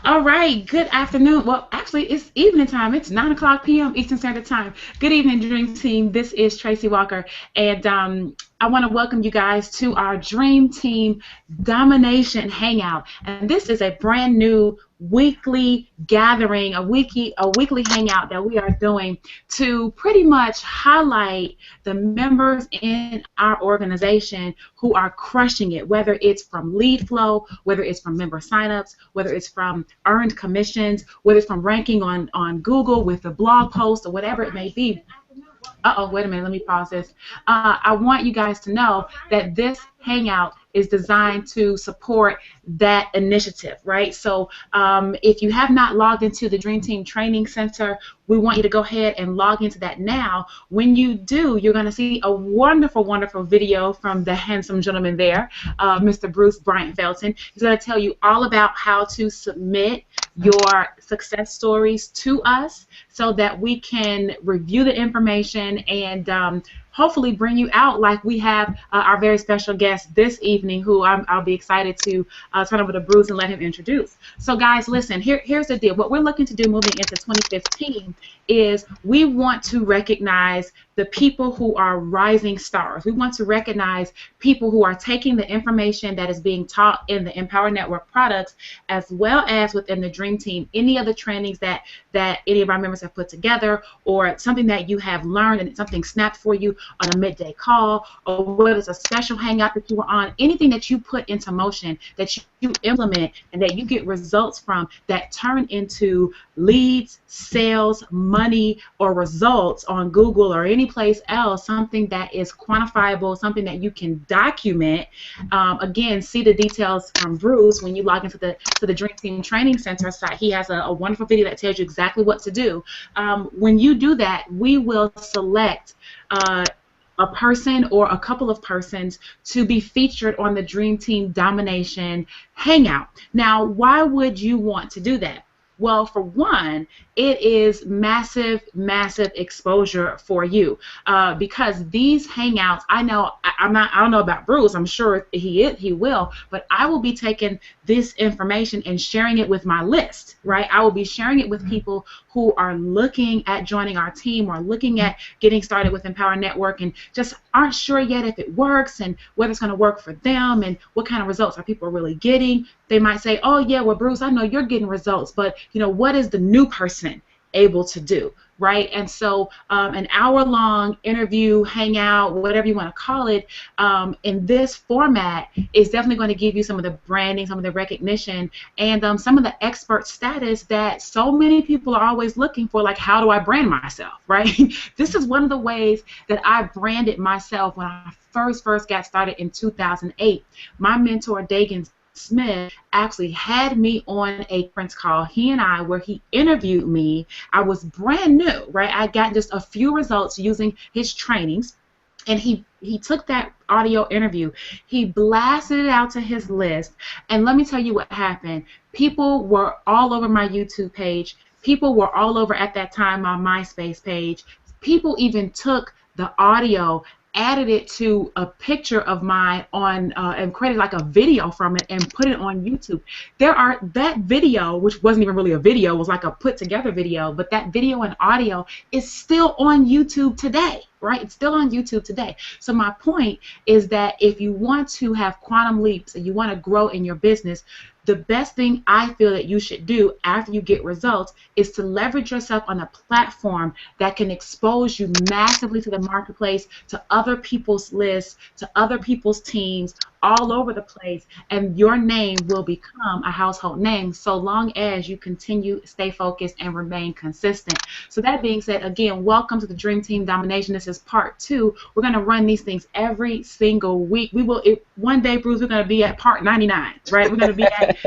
All right, good afternoon. Well, actually, it's evening time. It's 9 o'clock p.m. Eastern Standard Time. Good evening, Dream Team. This is Tracy Walker, and I want to welcome you guys to our Dream Team Domination Hangout. And this is a brand new weekly gathering, a weekly hangout that we are doing to pretty much highlight the members in our organization who are crushing it, whether it's from lead flow, whether it's from member signups, whether it's from earned commissions, whether it's from ranking on Google with the blog post or whatever it may be. Uh-oh, wait a minute, let me pause this. I want you guys to know that this hangout is designed to support that initiative, right? So if you have not logged into the Dream Team Training Center, we want you to go ahead and log into that now. When you do, you're going to see a wonderful, wonderful video from the handsome gentleman there, Mr. Bruce Bryant Felton. He's going to tell you all about how to submit your success stories to us so that we can review the information and hopefully bring you out like we have our very special guest this evening, who I'll be excited to turn over to Bruce and let him introduce. So guys, listen, here's the deal. What we're looking to do moving into 2015 is we want to recognize the people who are rising stars. We want to recognize people who are taking the information that is being taught in the Empower Network products, as well as within the Dream Team, any of the trainings that any of our members have put together, or something that you have learned and something snapped for you on a midday call, or whether it's a special hangout that you were on, anything that you put into motion, that you implement, and that you get results from that turn into leads, sales, money, or results on Google or any place else, something that is quantifiable, something that you can document. Again, see the details from Bruce when you log into the Dream Team Training Center site. He has a wonderful video that tells you exactly what to do. When you do that, we will select a person or a couple of persons to be featured on the Dream Team Domination Hangout. Now, why would you want to do that? Well, for one, it is massive, massive exposure for you because these hangouts, I don't know about Bruce. I'm sure he will, but I will be taking this information and sharing it with my list, right? I will be sharing it with people who are looking at joining our team or looking at getting started with Empower Network and just aren't sure yet if it works and whether it's going to work for them and what kind of results are people really getting. They might say, oh, yeah, well, Bruce, I know you're getting results, but, what is the new person able to do, right? And so an hour-long interview, hangout, whatever you want to call it, in this format is definitely going to give you some of the branding, some of the recognition, and some of the expert status that so many people are always looking for, like, how do I brand myself, right? This is one of the ways that I branded myself when I first got started in 2008. My mentor, Dagan Smith, actually had me on a conference call, he and I, where he interviewed me. I was brand new, right? I got just a few results using his trainings, and he took that audio interview, he blasted it out to his list, and let me tell you what happened. People were all over my YouTube page. People were all over, at that time, my MySpace page. People even took the audio, added it to a picture of mine on and created like a video from it and put it on YouTube. That video, which wasn't even really a video, was like a put together video, but that video and audio is still on YouTube today, right? It's still on YouTube today. So my point is that if you want to have quantum leaps and you want to grow in your business, the best thing I feel that you should do after you get results is to leverage yourself on a platform that can expose you massively to the marketplace, to other people's lists, to other people's teams, all over the place, and your name will become a household name so long as you continue, stay focused, and remain consistent. So that being said, again, welcome to the Dream Team Domination. This is part 2. We're going to run these things every single week. One day, Bruce, we're going to be at part 99, right? We're going to be at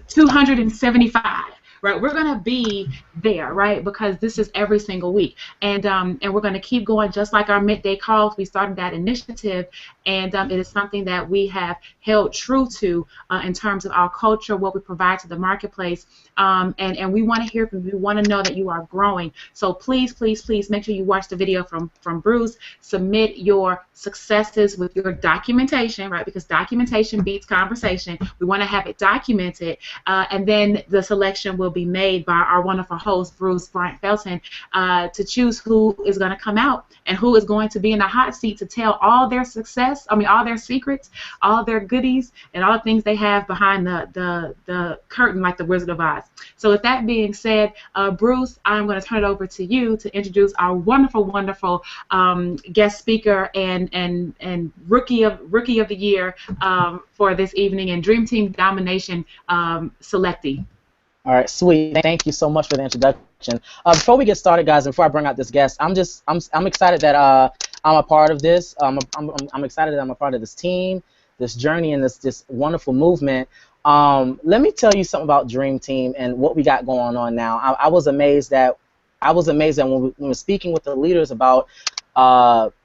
275. right? We're going to be there, right? Because this is every single week. And we're going to keep going just like our midday calls. We started that initiative, and it is something that we have held true to in terms of our culture, what we provide to the marketplace. And we want to hear from you. We want to know that you are growing. So please, please, please make sure you watch the video from Bruce. Submit your successes with your documentation, right? Because documentation beats conversation. We want to have it documented, and then the selection will be made by our wonderful host, Bruce Bryant Felton, to choose who is going to come out and who is going to be in the hot seat to tell all their success, all their secrets, all their goodies, and all the things they have behind the curtain like the Wizard of Oz. So with that being said, Bruce, I'm going to turn it over to you to introduce our wonderful, wonderful guest speaker and rookie of the year for this evening, and Dream Team Domination selectee. All right, sweet. Thank you so much for the introduction. Before we get started, guys, and before I bring out this guest, I'm excited that I'm a part of this. I'm excited that I'm a part of this team, this journey, and this wonderful movement. Let me tell you something about Dream Team and what we got going on now. I was amazed that when we were speaking with the leaders about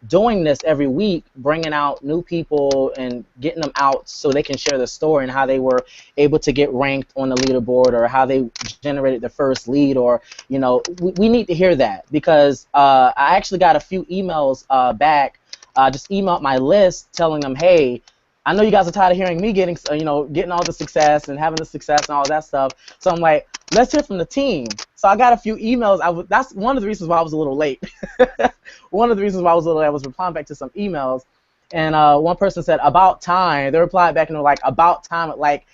doing this every week, bringing out new people and getting them out so they can share the story and how they were able to get ranked on the leaderboard, or how they generated the first lead, or, you know, we need to hear that, because I actually got a few emails back, just emailed my list telling them, hey, I know you guys are tired of hearing me getting all the success and having the success and all that stuff. So I'm like, let's hear from the team. So I got a few emails. That's one of the reasons why I was a little late. One of the reasons why I was a little late, I was replying back to some emails, and one person said, about time. They replied back and were like, about time, at like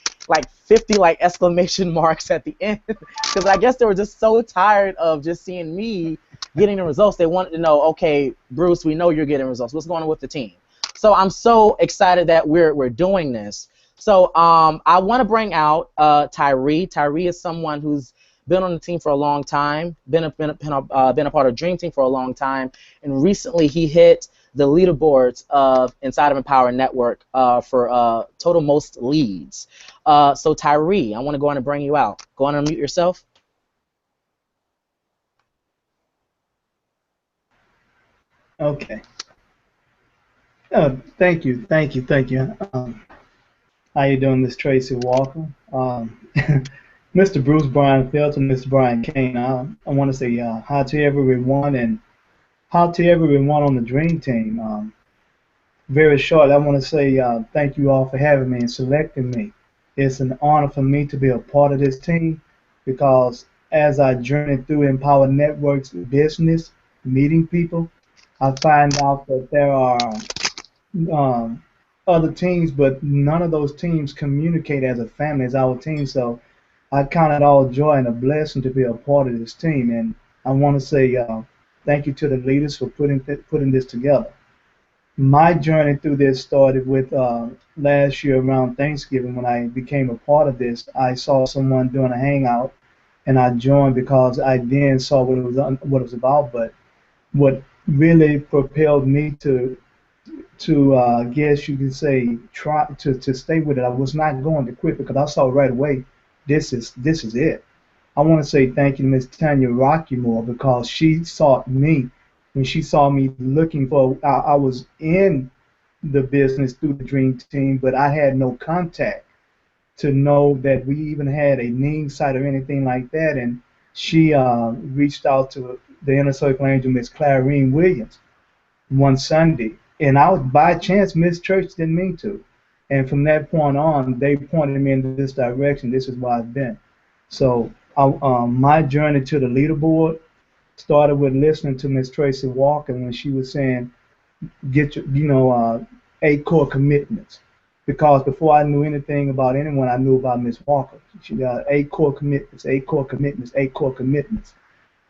50 exclamation marks at the end, because I guess they were just so tired of just seeing me getting the results. They wanted to know, okay, Bruce, we know you're getting results. What's going on with the team? So I'm so excited that we're doing this. So I want to bring out Tyree. Tyree is someone who's been on the team for a long time, been a part of Dream Team for a long time, and recently he hit the leaderboards of Inside of Empower Network for total most leads. So Tyree, I want to go on and bring you out. Go on and unmute yourself. Okay. Thank you. How you doing, Miss Tracy Walker? Mr. Bruce Bryan Felton, Mr. Brian Kane. I want to say hi to everyone, and hi to everyone on the Dream Team. Very short, I want to say thank you all for having me and selecting me. It's an honor for me to be a part of this team, because as I journey through Empower Network's business, meeting people, I find out that there are other teams, but none of those teams communicate as a family as our team. So I count it all joy and a blessing to be a part of this team. And I want to say thank you to the leaders for putting this together. My journey through this started with last year around Thanksgiving, when I became a part of this. I saw someone doing a hangout, and I joined because I then saw what it was about. But what really propelled me to guess you could say, try to stay with it. I was not going to quit, because I saw right away, this is it. I want to say thank you to Miss Tanya Rockymore, because she sought me when she saw me looking for. I was in the business through the Dream Team, but I had no contact to know that we even had a name site or anything like that. And she reached out to the Inner Circle Angel, Miss Clarine Williams, one Sunday. And I was, by chance, Miss Church didn't mean to. And from that point on, they pointed me in this direction. This is where I've been. So my journey to the leaderboard started with listening to Miss Tracy Walker when she was saying, get your, 8 core commitments. Because before I knew anything about anyone, I knew about Miss Walker. She got 8 core commitments, 8 core commitments, 8 core commitments.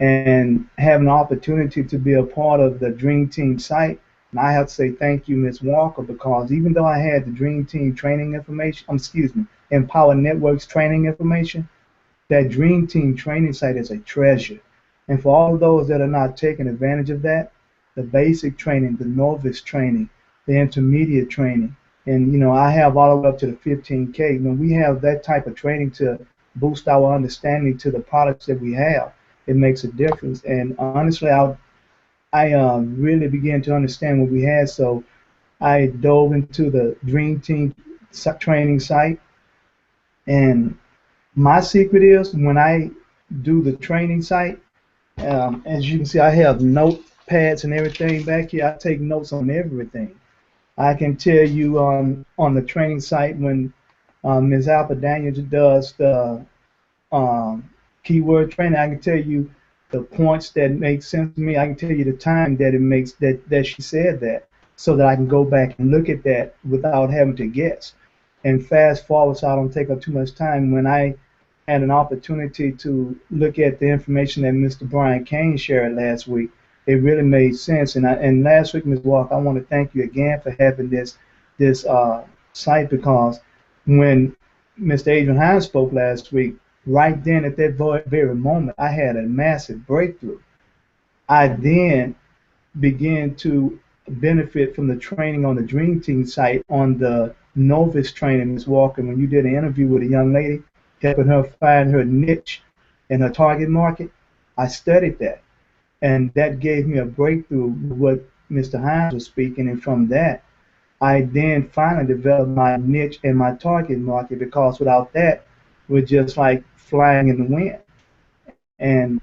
And having an opportunity to be a part of the Dream Team site, and I have to say thank you, Ms. Walker, because even though I had the Dream Team training information, Empower Networks training information, that Dream Team training site is a treasure. And for all of those that are not taking advantage of that, the basic training, the novice training, the intermediate training, and I have all the way up to the 15K. When we have that type of training to boost our understanding to the products that we have. It makes a difference. And honestly, I really began to understand what we had. So I dove into the Dream Team training site. And my secret is when I do the training site, as you can see, I have notepads and everything back here. I take notes on everything. I can tell you on the training site when Ms. Alpha Daniels does the keyword training, I can tell you the points that make sense to me. I can tell you the time that it makes that she said that, so that I can go back and look at that without having to guess. And fast forward so I don't take up too much time. When I had an opportunity to look at the information that Mr. Brian Kane shared last week, it really made sense. And last week, Ms. Walker, I want to thank you again for having this site, because when Mr. Adrian Hines spoke last week, right then at that very moment, I had a massive breakthrough. I then began to benefit from the training on the Dream Team site on the novice training, Ms. Walker, when you did an interview with a young lady, helping her find her niche and her target market. I studied that, and that gave me a breakthrough with what Mr. Hines was speaking, and from that, I then finally developed my niche and my target market, because without that, we're just like flying in the wind. And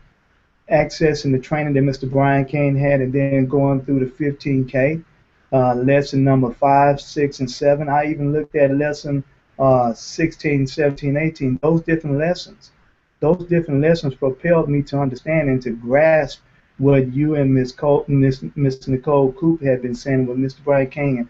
accessing the training that Mr. Brian Kane had, and then going through the 15K, lesson number 5, 6, and 7. I even looked at lesson 16, 17, 18. Those different lessons propelled me to understand and to grasp what you and Miss Nicole Coop had been saying with Mr. Brian Kane.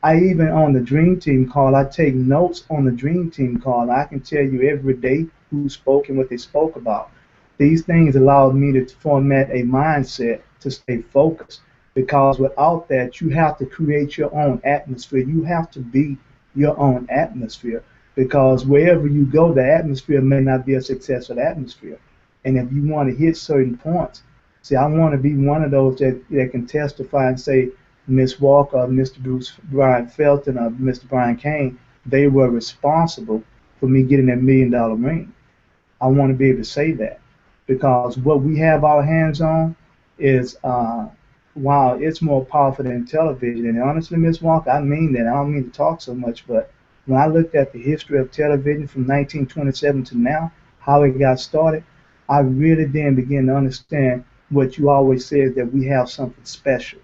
I even on the Dream Team call, I take notes on the Dream Team call. I can tell you every day who spoke and what they spoke about. These things allowed me to format a mindset to stay focused, because without that, you have to create your own atmosphere. You have to be your own atmosphere, because wherever you go, the atmosphere may not be a successful atmosphere. And if you want to hit certain points, see, I want to be one of those that can testify and say, Miss Walker, Mr. Bruce Brian Felton, or Mr. Brian Kane, they were responsible for me getting that $1 million ring. I want to be able to say that, because what we have our hands on is, wow, it's more powerful than television. And honestly, Miss Walker, I mean that. I don't mean to talk so much, but when I looked at the history of television from 1927 to now, how it got started, I really then began to understand what you always said, that we have something special.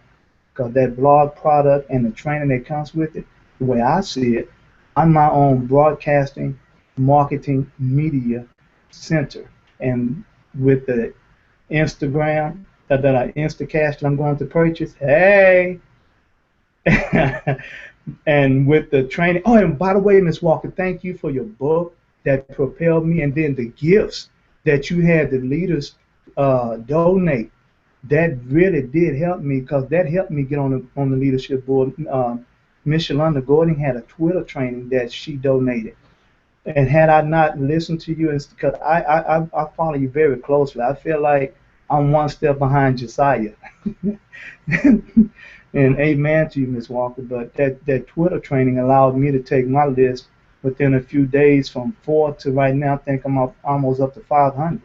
Because that blog product and the training that comes with it, the way I see it, I'm my own broadcasting, marketing, media center. And with the Instagram, that Instacash that I'm going to purchase, hey, and with the training. Oh, and by the way, Miss Walker, thank you for your book that propelled me, and then the gifts that you had the leaders donate. That really did help me, because that helped me get on the leadership board. Miss Yolanda Gordon had a Twitter training that she donated. And had I not listened to you, because I follow you very closely, I feel like I'm one step behind Josiah. And amen to you, Miss Walker. But that Twitter training allowed me to take my list within a few days from 4 to right now, I think I'm almost up to 500.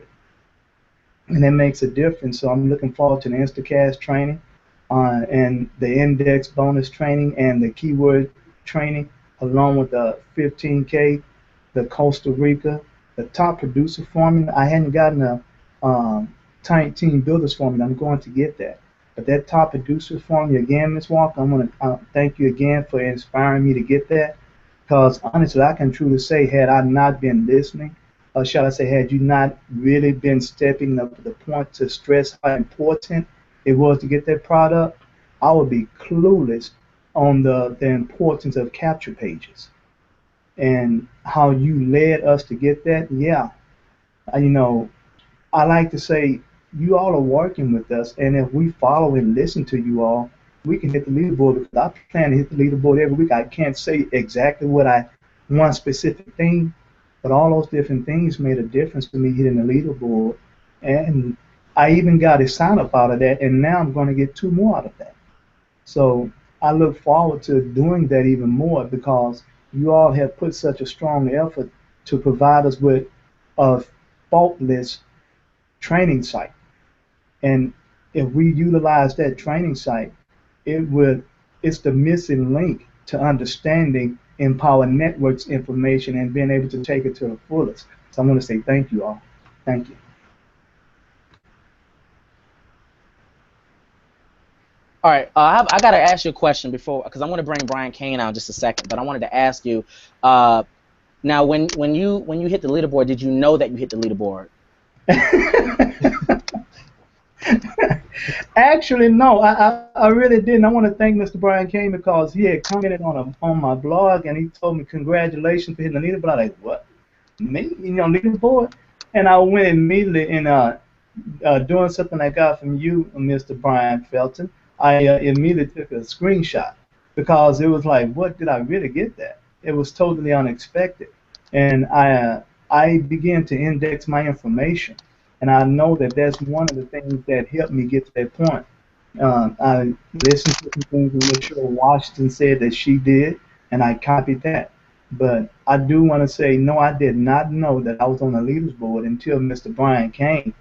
And that makes a difference. So I'm looking forward to the Instacast training, and the index bonus training, and the keyword training, along with the 15K, the Costa Rica, the top producer formula. I hadn't gotten a tiny team builders formula. I'm going to get that. But that top producer formula, again, Ms. Walker, I'm going to thank you again for inspiring me to get that. Because honestly, I can truly say, had I not been listening, or shall I say, had you not really been stepping up to the point to stress how important it was to get that product, I would be clueless on the importance of capture pages and how you led us to get that. Yeah, you know, I like to say you all are working with us, and if we follow and listen to you all, we can hit the leaderboard, because I plan to hit the leaderboard every week. I can't say exactly what one specific thing, but all those different things made a difference to me hitting the leaderboard. And I even got a sign up out of that, and now I'm going to get 2 more out of that. So I look forward to doing that even more, because you all have put such a strong effort to provide us with a faultless training site. And if we utilize that training site, it would it's the missing link to understanding Empower Networks information and being able to take it to the fullest. So I want to say thank you all. Thank you. All right, I got to ask you a question before, because I'm going to bring Brian Kane out in just a second. But I wanted to ask you, uh, now when you hit the leaderboard, did you know that you hit the leaderboard? Actually, no, I really didn't. I want to thank Mr. Brian Kane because he had commented on my blog and he told me congratulations for hitting the leaderboard. I was like, what? Me? You know, leaderboard? And I went immediately and doing something I got from you, Mr. Brian Felton. I immediately took a screenshot because it was like, what, did I really get that? It was totally unexpected, and I began to index my information, and I know that that's one of the things that helped me get to that point. I listened to some things that Michelle Washington said that she did, and I copied that. But I do want to say, no, I did not know that I was on the leaders board until Mr. Brian Kane,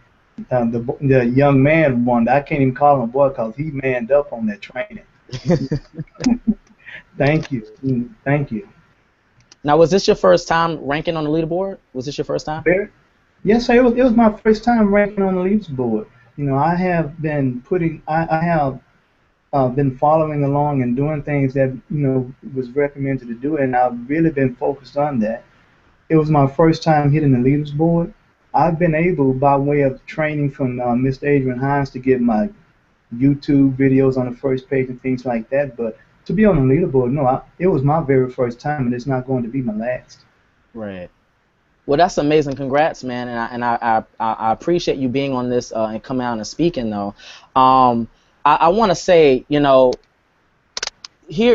the young man one. I can't even call him a boy because he manned up on that training. Thank you. Thank you. Now, was this your first time ranking on the leaderboard? Was this your first time? Yes, sir. It was my first time ranking on the leaders board. You know, I have been I have been following along and doing things that was recommended to do, and I've really been focused on that. It was my first time hitting the leaders board. I've been able, by way of training from Mr. Adrian Hines, to get my YouTube videos on the first page and things like that. But to be on the leaderboard, no, it was my very first time, and it's not going to be my last. Right. Well, that's amazing. Congrats, man, and I appreciate you being on this and coming out and speaking, though. I want to say, here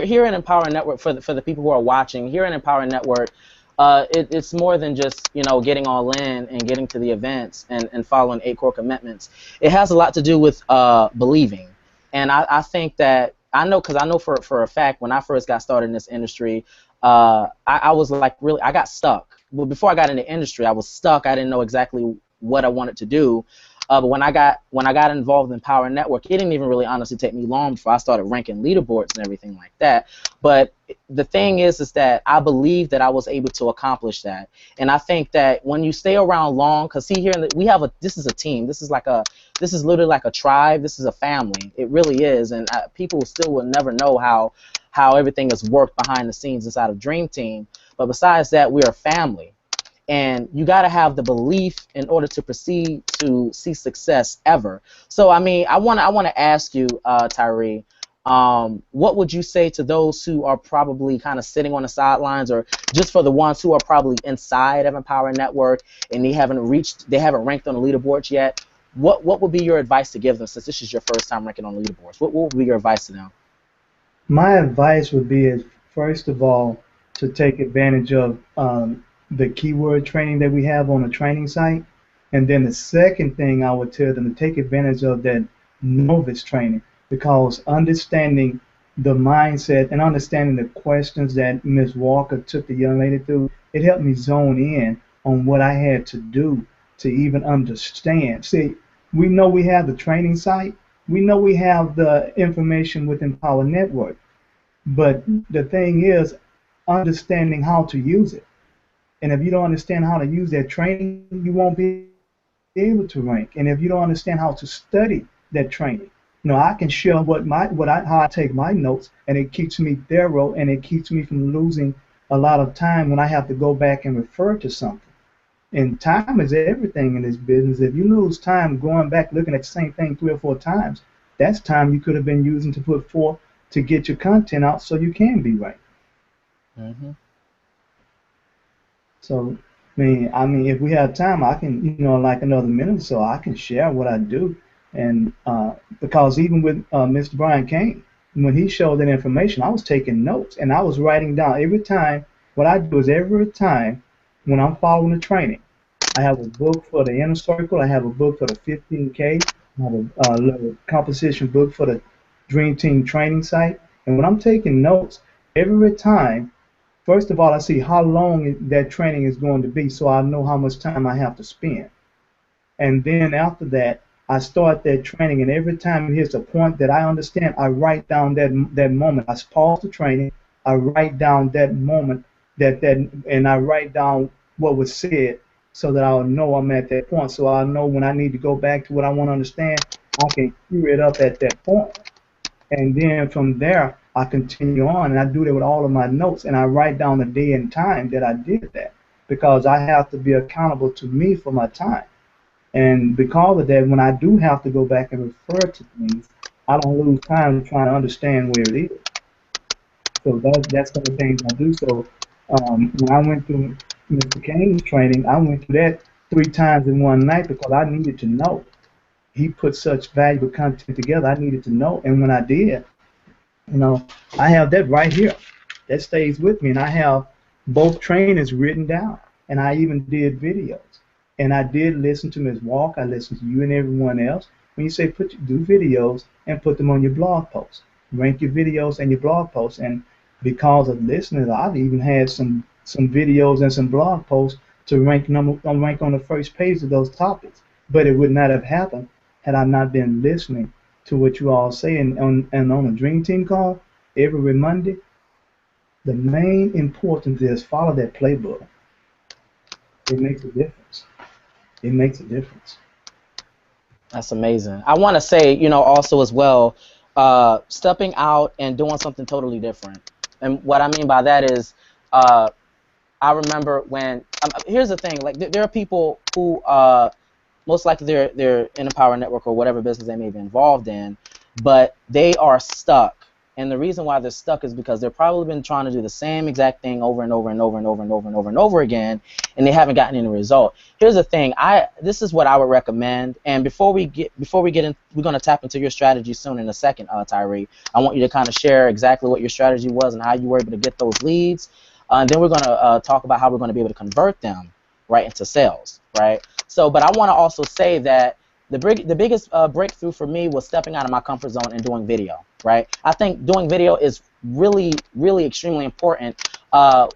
in Empower Network, for the people who are watching, here in Empower Network, it's more than just getting all in and getting to the events and following 8 core commitments. It has a lot to do with believing, and I think that I know, because I know for a fact when I first got started in this industry, I was like, really, I got stuck. Well, before I got in the industry, I was stuck. I didn't know exactly what I wanted to do. But when I got involved in Power Network, it didn't even really honestly take me long before I started ranking leaderboards and everything like that. But the thing is that I believe that I was able to accomplish that, and I think that when you stay around long, because see here this is a team. This is literally like a tribe. This is a family. It really is, and people still will never know how everything has worked behind the scenes inside of Dream Team. But besides that, we're a family. And you got to have the belief in order to proceed to see success ever. So, I mean, I want to ask you, Tyree, what would you say to those who are probably kind of sitting on the sidelines, or just for the ones who are probably inside of Empower Network and they haven't ranked on the leaderboards yet? What would be your advice to give them, since this is your first time ranking on leaderboards? What would be your advice to them? My advice would be is, first of all, to take advantage of the keyword training that we have on the training site. And then the second thing I would tell them to take advantage of that novice training, because understanding the mindset and understanding the questions that Ms. Walker took the young lady through, it helped me zone in on what I had to do to even understand. See, we know we have the training site. We know we have the information within Power Network. But the thing is understanding how to use it. And if you don't understand how to use that training, you won't be able to rank. And if you don't understand how to study that training, I can share how I take my notes, and it keeps me thorough, and it keeps me from losing a lot of time when I have to go back and refer to something. And time is everything in this business. If you lose time going back looking at the same thing 3 or 4 times, that's time you could have been using to put forth to get your content out so you can be right. Mm-hmm. So, I mean, if we have time, I can, like another minute or so, I can share what I do. And because even with Mr. Brian Kane, when he showed that information, I was taking notes and I was writing down every time. What I do is every time when I'm following the training, I have a book for the inner circle, I have a book for the 15K, I have a little composition book for the Dream Team training site. And when I'm taking notes, every time First of all, I see how long that training is going to be, so I know how much time I have to spend. And then after that, I start that training, and every time it hits a point that I understand, I write down that moment. I pause the training, I write down that moment, and I write down what was said, so that I'll know I'm at that point. So I know when I need to go back to what I want to understand, I can clear it up at that point. And then from there, I continue on, and I do that with all of my notes, and I write down the day and time that I did that, because I have to be accountable to me for my time. And because of that, when I do have to go back and refer to things, I don't lose time trying to understand where it is. So that's some of the things I do. So when I went through Mr. Kane's training, I went through that 3 times in one night because I needed to know. He put such valuable content together, I needed to know. And when I did, I have that right here. That stays with me, and I have both trainings written down, and I even did videos. And I did listen to Ms. Walk. I listened to you and everyone else. When you say do videos and put them on your blog posts, rank your videos and your blog posts. And because of listeners, I've even had some videos and some blog posts to rank on the first page of those topics. But it would not have happened had I not been listening to what you all say. And on a Dream Team call every Monday, the main importance is follow that playbook. It makes a difference. It makes a difference. That's amazing. I want to say, also as well, stepping out and doing something totally different. And what I mean by that is, I remember when, here's the thing, like there are people who, most likely they're in a power network or whatever business they may be involved in, but they are stuck. And the reason why they're stuck is because they've probably been trying to do the same exact thing over and over and over and over and over and over and over again, and they haven't gotten any result. Here's the thing. This is what I would recommend. And before we get in, we're going to tap into your strategy soon in a second, Tyree. I want you to kind of share exactly what your strategy was and how you were able to get those leads. And then we're going to talk about how we're going to be able to convert them right into sales, right? So, but I want to also say that the biggest breakthrough for me was stepping out of my comfort zone and doing video, right? I think doing video is really, really extremely important. I'm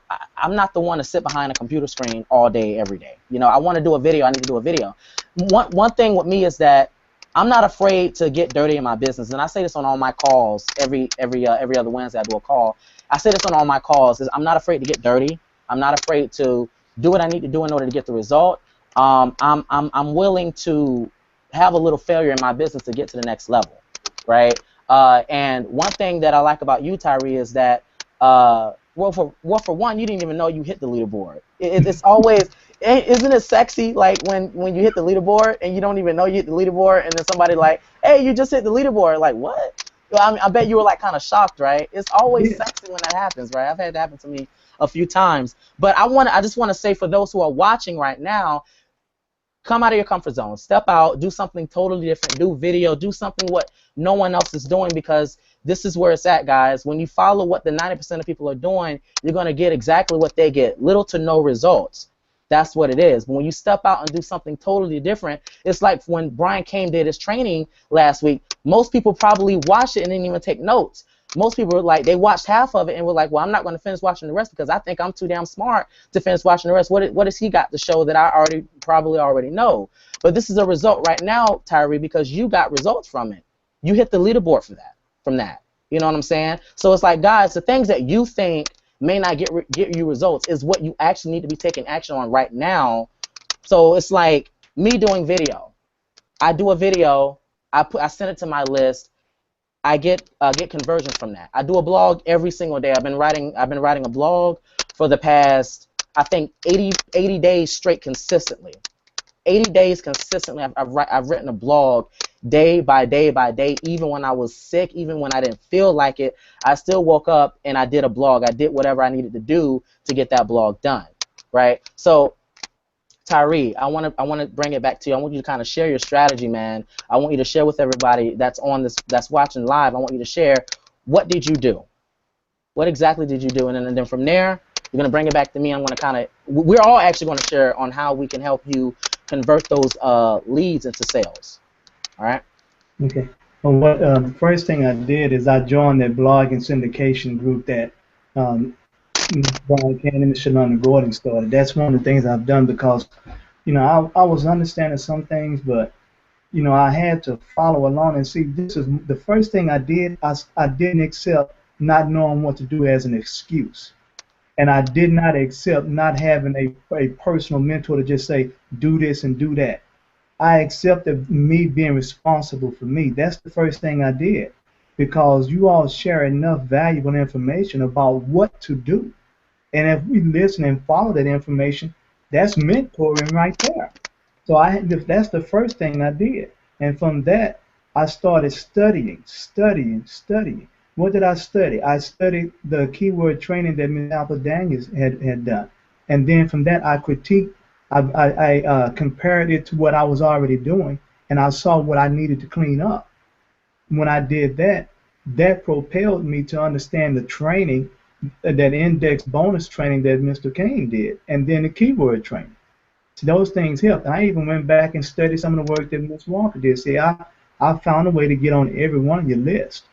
not the one to sit behind a computer screen all day, every day. I want to do a video. I need to do a video. One thing with me is that I'm not afraid to get dirty in my business, and I say this on all my calls. Every other Wednesday I do a call. I say this on all my calls. Is I'm not afraid to get dirty. I'm not afraid to do what I need to do in order to get the result. I'm willing to have a little failure in my business to get to the next level, right? And one thing that I like about you, Tyree, is that for one, you didn't even know you hit the leaderboard. It's always, isn't it sexy, like when you hit the leaderboard and you don't even know you hit the leaderboard, and then somebody like, hey, you just hit the leaderboard, like what? Well, I bet you were like kind of shocked, right? It's always sexy when that happens, right? I've had that happen to me a few times. But I just want to say, for those who are watching right now, come out of your comfort zone. Step out. Do something totally different. Do video. Do something what no one else is doing, because this is where it's at, guys. When you follow what the 90% of people are doing, you're going to get exactly what they get. Little to no results. That's what it is. But when you step out and do something totally different, it's like when Brian Kane did his training last week. Most people probably watched it and didn't even take notes. Most people were like, they watched half of it and were like, well, I'm not going to finish watching the rest because I think I'm too damn smart to finish watching the rest. What has he got to show that I probably already know? But this is a result right now, Tyree, because you got results from it. You hit the leaderboard from that. You know what I'm saying? So it's like, guys, the things that you think may not get you results is what you actually need to be taking action on right now. So it's like me doing video. I do a video. I send it to my list. I get conversions from that. I do a blog every single day. I've been writing a blog for the past, I think, 80 days straight consistently. 80 days consistently. I've written a blog day by day by day. Even when I was sick, even when I didn't feel like it, I still woke up and I did a blog. I did whatever I needed to do to get that blog done, right? So, Tyree, I want to bring it back to you. I want you to kind of share your strategy, man. I want you to share with everybody that's watching live. I want you to share, what did you do? What exactly did you do? And then from there, you're going to bring it back to me. I'm going to kind of, we're all actually going to share on how we can help you convert those leads into sales. All right? Okay. Well, what first thing I did is I joined that blog and syndication group that Brian Cannon and Shalonda Gordon started. That's one of the things I've done because, I was understanding some things, but I had to follow along and see. This is the first thing I did. I didn't accept not knowing what to do as an excuse. And I did not accept not having a personal mentor to just say, do this and do that. I accepted me being responsible for me. That's the first thing I did because you all share enough valuable information about what to do. And if we listen and follow that information, that's mentoring right there. So that's the first thing I did. And from that, I started studying. What did I study? I studied the keyword training that Ms. Apple Daniels had done. And then from that, I critiqued, I compared it to what I was already doing, and I saw what I needed to clean up. When I did that, that propelled me to understand the training, that index bonus training that Mr. Kane did, and then the keyword training. So those things helped. And I even went back and studied some of the work that Ms. Walker did. See, I found a way to get on every one of your lists.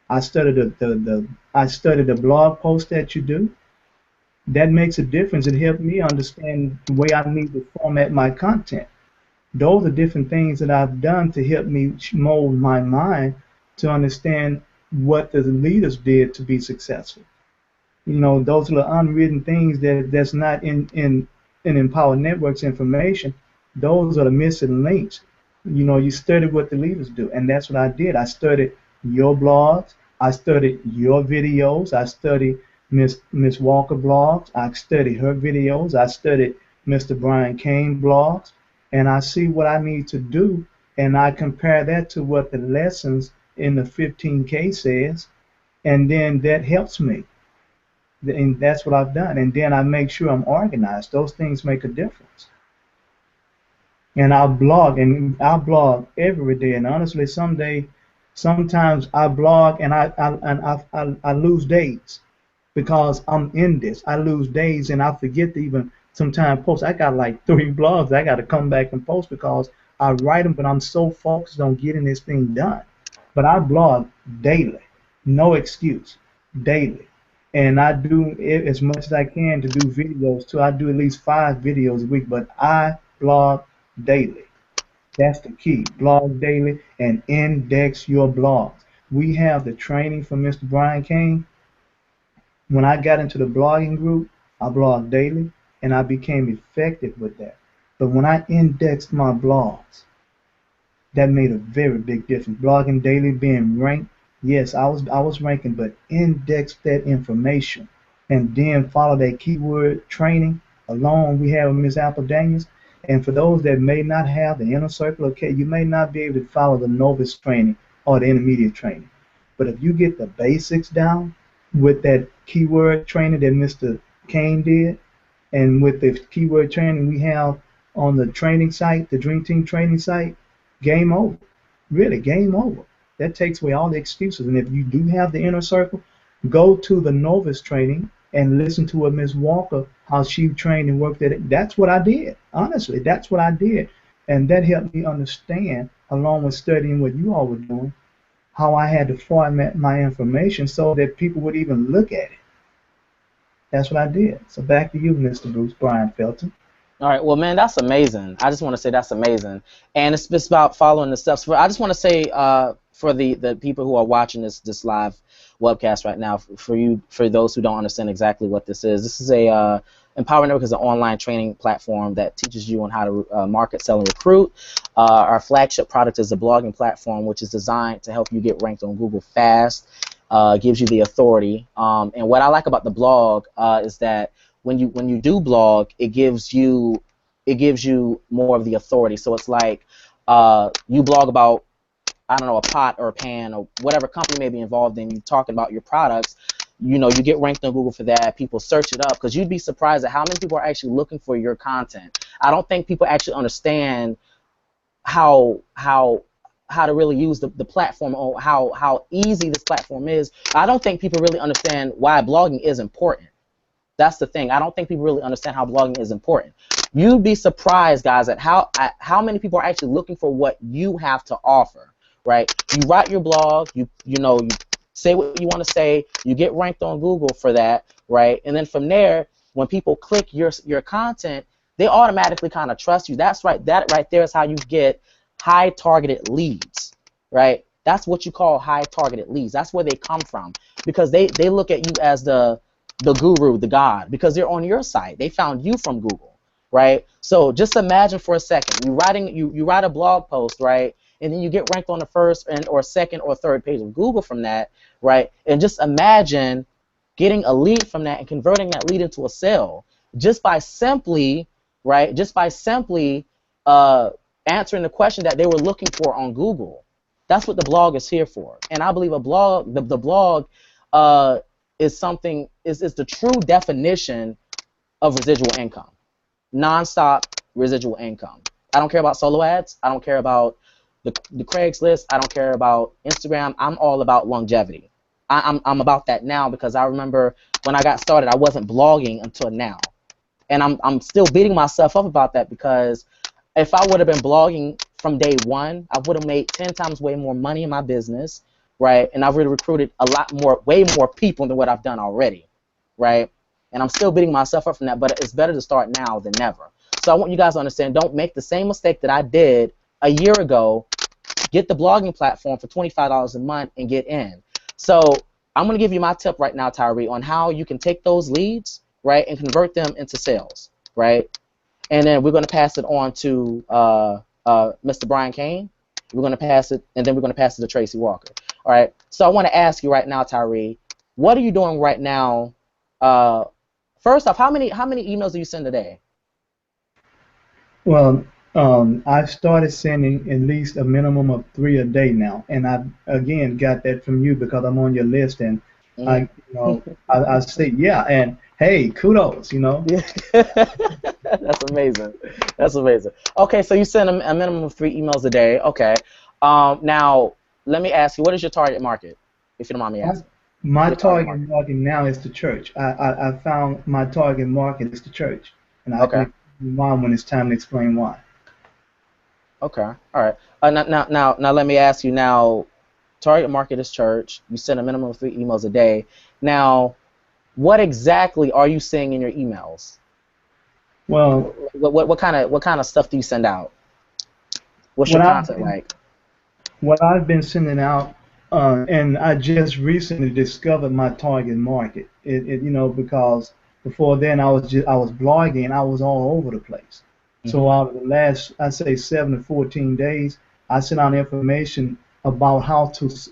I studied I studied the blog post that you do. That makes a difference. It helped me understand the way I need to format my content. Those are different things that I've done to help me mold my mind to understand what the leaders did to be successful. Those are the unwritten things that's not in Empower Networks information. Those are the missing links. You study what the leaders do, and that's what I did. I studied your blogs, I studied your videos, I studied Miss Walker blogs, I studied her videos, I studied Mr. Brian Kane blogs, and I see what I need to do, and I compare that to what the lessons in the 15K says, and then that helps me. And that's what I've done. And then I make sure I'm organized. Those things make a difference. And I blog every day. And honestly, sometimes I blog and I lose days because I'm in this. I lose days and I forget to even sometimes post. I got like 3 blogs I got to come back and post because I write them, but I'm so focused on getting this thing done. But I blog daily, no excuse, daily. And I do it as much as I can to do videos too. I do at least 5 videos a week, but I blog daily. That's the key. Blog daily and index your blogs. We have the training from Mr. Brian Kane. When I got into the blogging group, I blogged daily and I became effective with that. But when I indexed my blogs, that made a very big difference. Blogging daily, being ranked. Yes, I was ranking, but index that information and then follow that keyword training along we have with Ms. Apple Daniels. And for those that may not have the inner circle, okay, you may not be able to follow the novice training or the intermediate training. But if you get the basics down with that keyword training that Mr. Kane did, and with the keyword training we have on the training site, the Dream Team training site, game over. Really, game over. That takes away all the excuses. And if you do have the inner circle, go to the novice training and listen to what Ms. Walker, how she trained and worked at it. That's what I did. Honestly, that's what I did. And that helped me understand, along with studying what you all were doing, how I had to format my information so that people would even look at it. That's what I did. So back to you, Mr. Bruce Brian Felton. All right, well, man, that's amazing. I just want to say that's amazing, and it's just about following the steps. I just want to say for the people who are watching this live webcast right now, for those who don't understand exactly what this is a Empower Network is an online training platform that teaches you on how to market, sell, and recruit. Our flagship product is a blogging platform, which is designed to help you get ranked on Google fast. Gives you the authority, and what I like about the blog is that when you do blog, it gives you more of the authority. So it's like you blog about, I don't know, a pot or a pan or whatever company may be involved in. You talking about your products. You get ranked on Google for that. People search it up because you'd be surprised at how many people are actually looking for your content. I don't think people actually understand how to really use the platform, or how easy this platform is. I don't think people really understand why blogging is important. That's the thing. I don't think people really understand how blogging is important. You'd be surprised, guys, at how many people are actually looking for what you have to offer, right? You write your blog, you say what you want to say. You get ranked on Google for that, right? And then from there, when people click your content, they automatically kind of trust you. That's right. That right there is how you get high targeted leads, right? That's what you call high targeted leads. That's where they come from, because they look at you as the guru, the god, because they're on your site. They found you from Google, right? So just imagine for a second, you write a blog post, right? And then you get ranked on the first or second or third page of Google from that, right? And just imagine getting a lead from that and converting that lead into a sale just by simply, right? Just by simply answering the question that they were looking for on Google. That's what the blog is here for. And I believe the blog is the true definition of residual income. Non-stop residual income. I don't care about solo ads. I don't care about the Craigslist. I don't care about Instagram. I'm all about longevity. I'm about that now, because I remember when I got started, I wasn't blogging until now. And I'm still beating myself up about that, because if I would have been blogging from day one, I would have made 10 times way more money in my business, right? And I would have recruited way more people than what I've done already, right? And I'm still beating myself up from that, but it's better to start now than never. So I want you guys to understand, don't make the same mistake that I did a year ago. Get the blogging platform for $25 a month and get in. So I'm going to give you my tip right now, Tyree, on how you can take those leads, right, and convert them into sales, right? And then we're going to pass it on to Mr. Brian Kane. We're going to pass it, and then we're going to pass it to Tracy Walker. All right. So I want to ask you right now, Tyree, what are you doing right now? First off, how many emails do you send a day? Well, I've started sending at least a minimum of 3 a day now, and I again got that from you because I'm on your list, and I say yeah, and hey, kudos, That's amazing. That's amazing. Okay, so you send a minimum of 3 emails a day. Okay. Now let me ask you, what is your target market, if you don't mind me asking? My target market now is the church. I found my target market is the church, and I can explain why when it's time to explain why. Okay. All right. Now let me ask you. Now, target market is church. You send a minimum of 3 emails a day. Now, what exactly are you seeing in your emails? Well, what kind of stuff do you send out? What's your content like? What I've been sending out, and I just recently discovered my target market. Because before then I was blogging, I was all over the place. So out of the last, I say 7 to 14 days, I sent out information about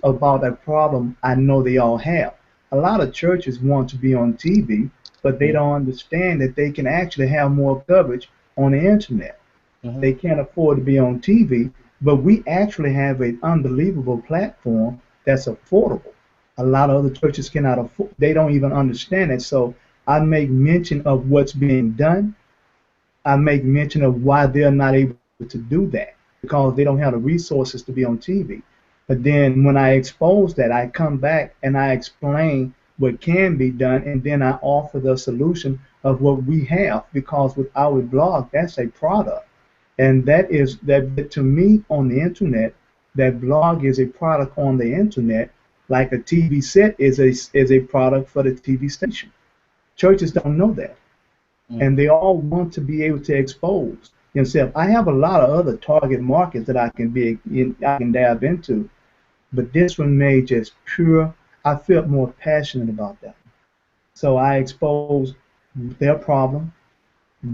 about a problem I know they all have. A lot of churches want to be on TV, but they don't understand that they can actually have more coverage on the internet. They can't afford to be on TV, but we actually have an unbelievable platform that's affordable. A lot of other churches cannot afford. They don't even understand it. So I make mention of what's being done. I make mention of why they're not able to do that, because they don't have the resources to be on TV. But then when I expose that, I come back and I explain what can be done, and then I offer the solution of what we have, because with our blog, that's a product. And that to me on the internet, that blog is a product on the internet, like a TV set is a product for the TV station. Churches don't know that. And they all want to be able to expose themselves. I have a lot of other target markets that I can dab into, but this one made just pure. I felt more passionate about that. So I exposed their problem,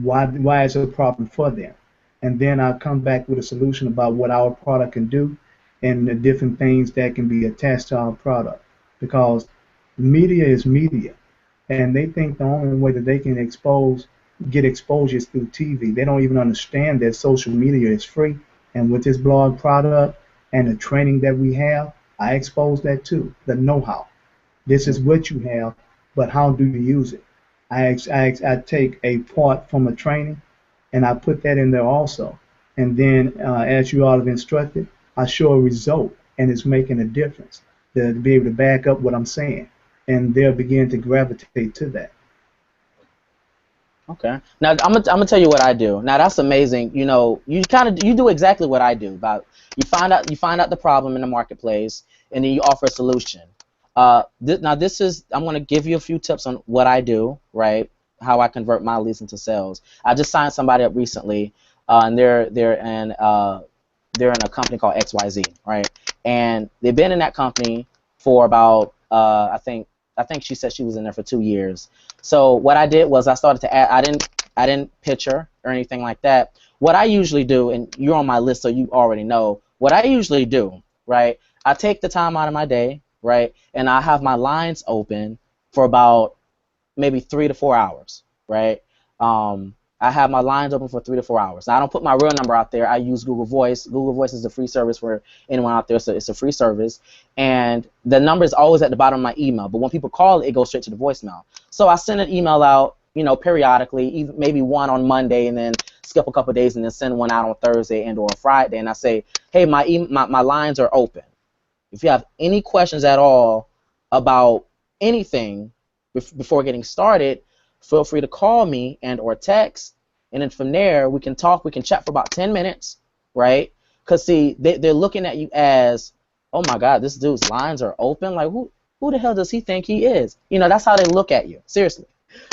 why it's a problem for them, and then I come back with a solution about what our product can do and the different things that can be attached to our product, because media is media. And they think the only way that they can get exposure is through TV. They don't even understand that social media is free. And with this blog product and the training that we have, I expose that too, the know-how. This is what you have, but how do you use it? I take a part from a training, and I put that in there also. And then, as you all have instructed, I show a result, and it's making a difference to be able to back up what I'm saying. And they'll begin to gravitate to that. Okay. Now I'm gonna tell you what I do. Now that's amazing. You do exactly what I do. You find out the problem in the marketplace, and then you offer a solution. Now this is, I'm going to give you a few tips on what I do, right? How I convert my leads into sales. I just signed somebody up recently, and they're in a company called XYZ, right? And they've been in that company for about I think she said she was in there for 2 years. So what I did was I started to add. I didn't pitch her or anything like that. What I usually do, and you're on my list, so you already know what I usually do, right? I take the time out of my day, right, and I have my lines open for about maybe 3 to 4 hours, right? I have my lines open for 3 to 4 hours. Now, I don't put my real number out there. I use Google Voice. Google Voice is a free service for anyone out there, so it's a free service. And the number is always at the bottom of my email. But when people call, it goes straight to the voicemail. So I send an email out, periodically, even maybe one on Monday, and then skip a couple of days, and then send one out on Thursday and or Friday. And I say, hey, my lines are open. If you have any questions at all about anything before getting started, feel free to call me and or text, and then from there we can talk. We can chat for about 10 minutes, right? Because see, they're looking at you as, oh my God, this dude's lines are open. Like who the hell does he think he is? That's how they look at you, seriously.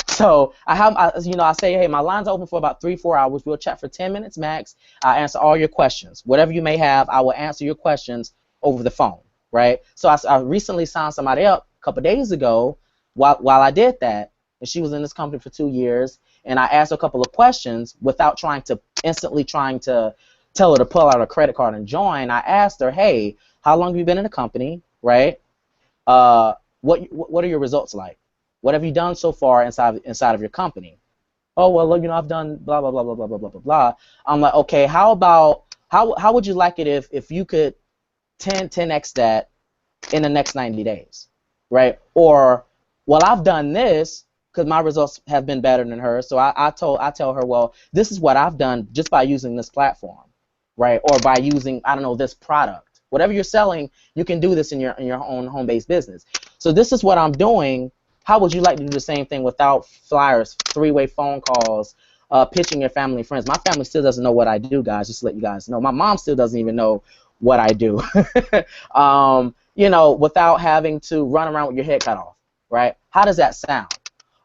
So I say, hey, my line's open for about 3-4 hours. We'll chat for 10 minutes max. I answer all your questions, whatever you may have. I will answer your questions over the phone, right? So I recently signed somebody up a couple days ago while I did that. And she was in this company for 2 years, and I asked her a couple of questions without instantly trying to tell her to pull out her credit card and join. I asked her, hey, how long have you been in the company, right? What are your results like? What have you done so far inside of your company? Oh, well, I've done blah, blah, blah, blah, blah, blah, blah, blah, blah. I'm like, okay, how would you like it if you could 10x that in the next 90 days, right? Or, well, I've done this, because my results have been better than hers. So I tell her, well, this is what I've done just by using this platform, right? Or by using, I don't know, this product. Whatever you're selling, you can do this in your own home-based business. So this is what I'm doing. How would you like to do the same thing without flyers, 3-way phone calls, pitching your family and friends? My family still doesn't know what I do, guys, just to let you guys know. My mom still doesn't even know what I do, without having to run around with your head cut off, right? How does that sound?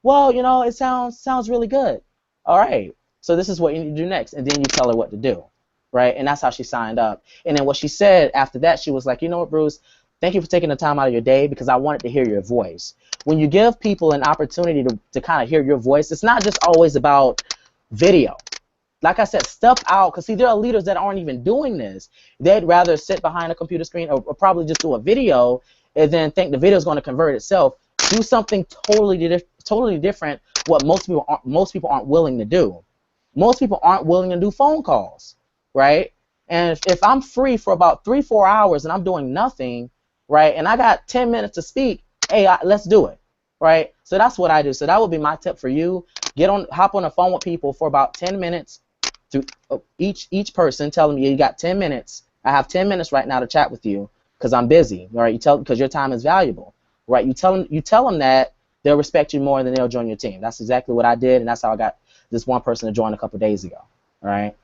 Well, it sounds really good. All right, so this is what you need to do next, and then you tell her what to do, right? And that's how she signed up. And then what she said after that, she was like, you know what, Bruce, thank you for taking the time out of your day because I wanted to hear your voice. When you give people an opportunity to kind of hear your voice, it's not just always about video. Like I said, step out, because see, there are leaders that aren't even doing this. They'd rather sit behind a computer screen or probably just do a video and then think the video is going to convert itself. Do something totally different. What most people aren't willing to do. Most people aren't willing to do phone calls, right? And if I'm free for about 3-4 hours and I'm doing nothing, right, and I got 10 minutes to speak, hey, let's do it, right? So that's what I do. So that would be my tip for you. Hop on the phone with people for about 10 minutes. To each person, tell them you got 10 minutes. I have 10 minutes right now to chat with you because I'm busy, right? Because your time is valuable. Right, you tell them that, they'll respect you more than they'll join your team. That's exactly what I did, and that's how I got this one person to join a couple days ago. All right.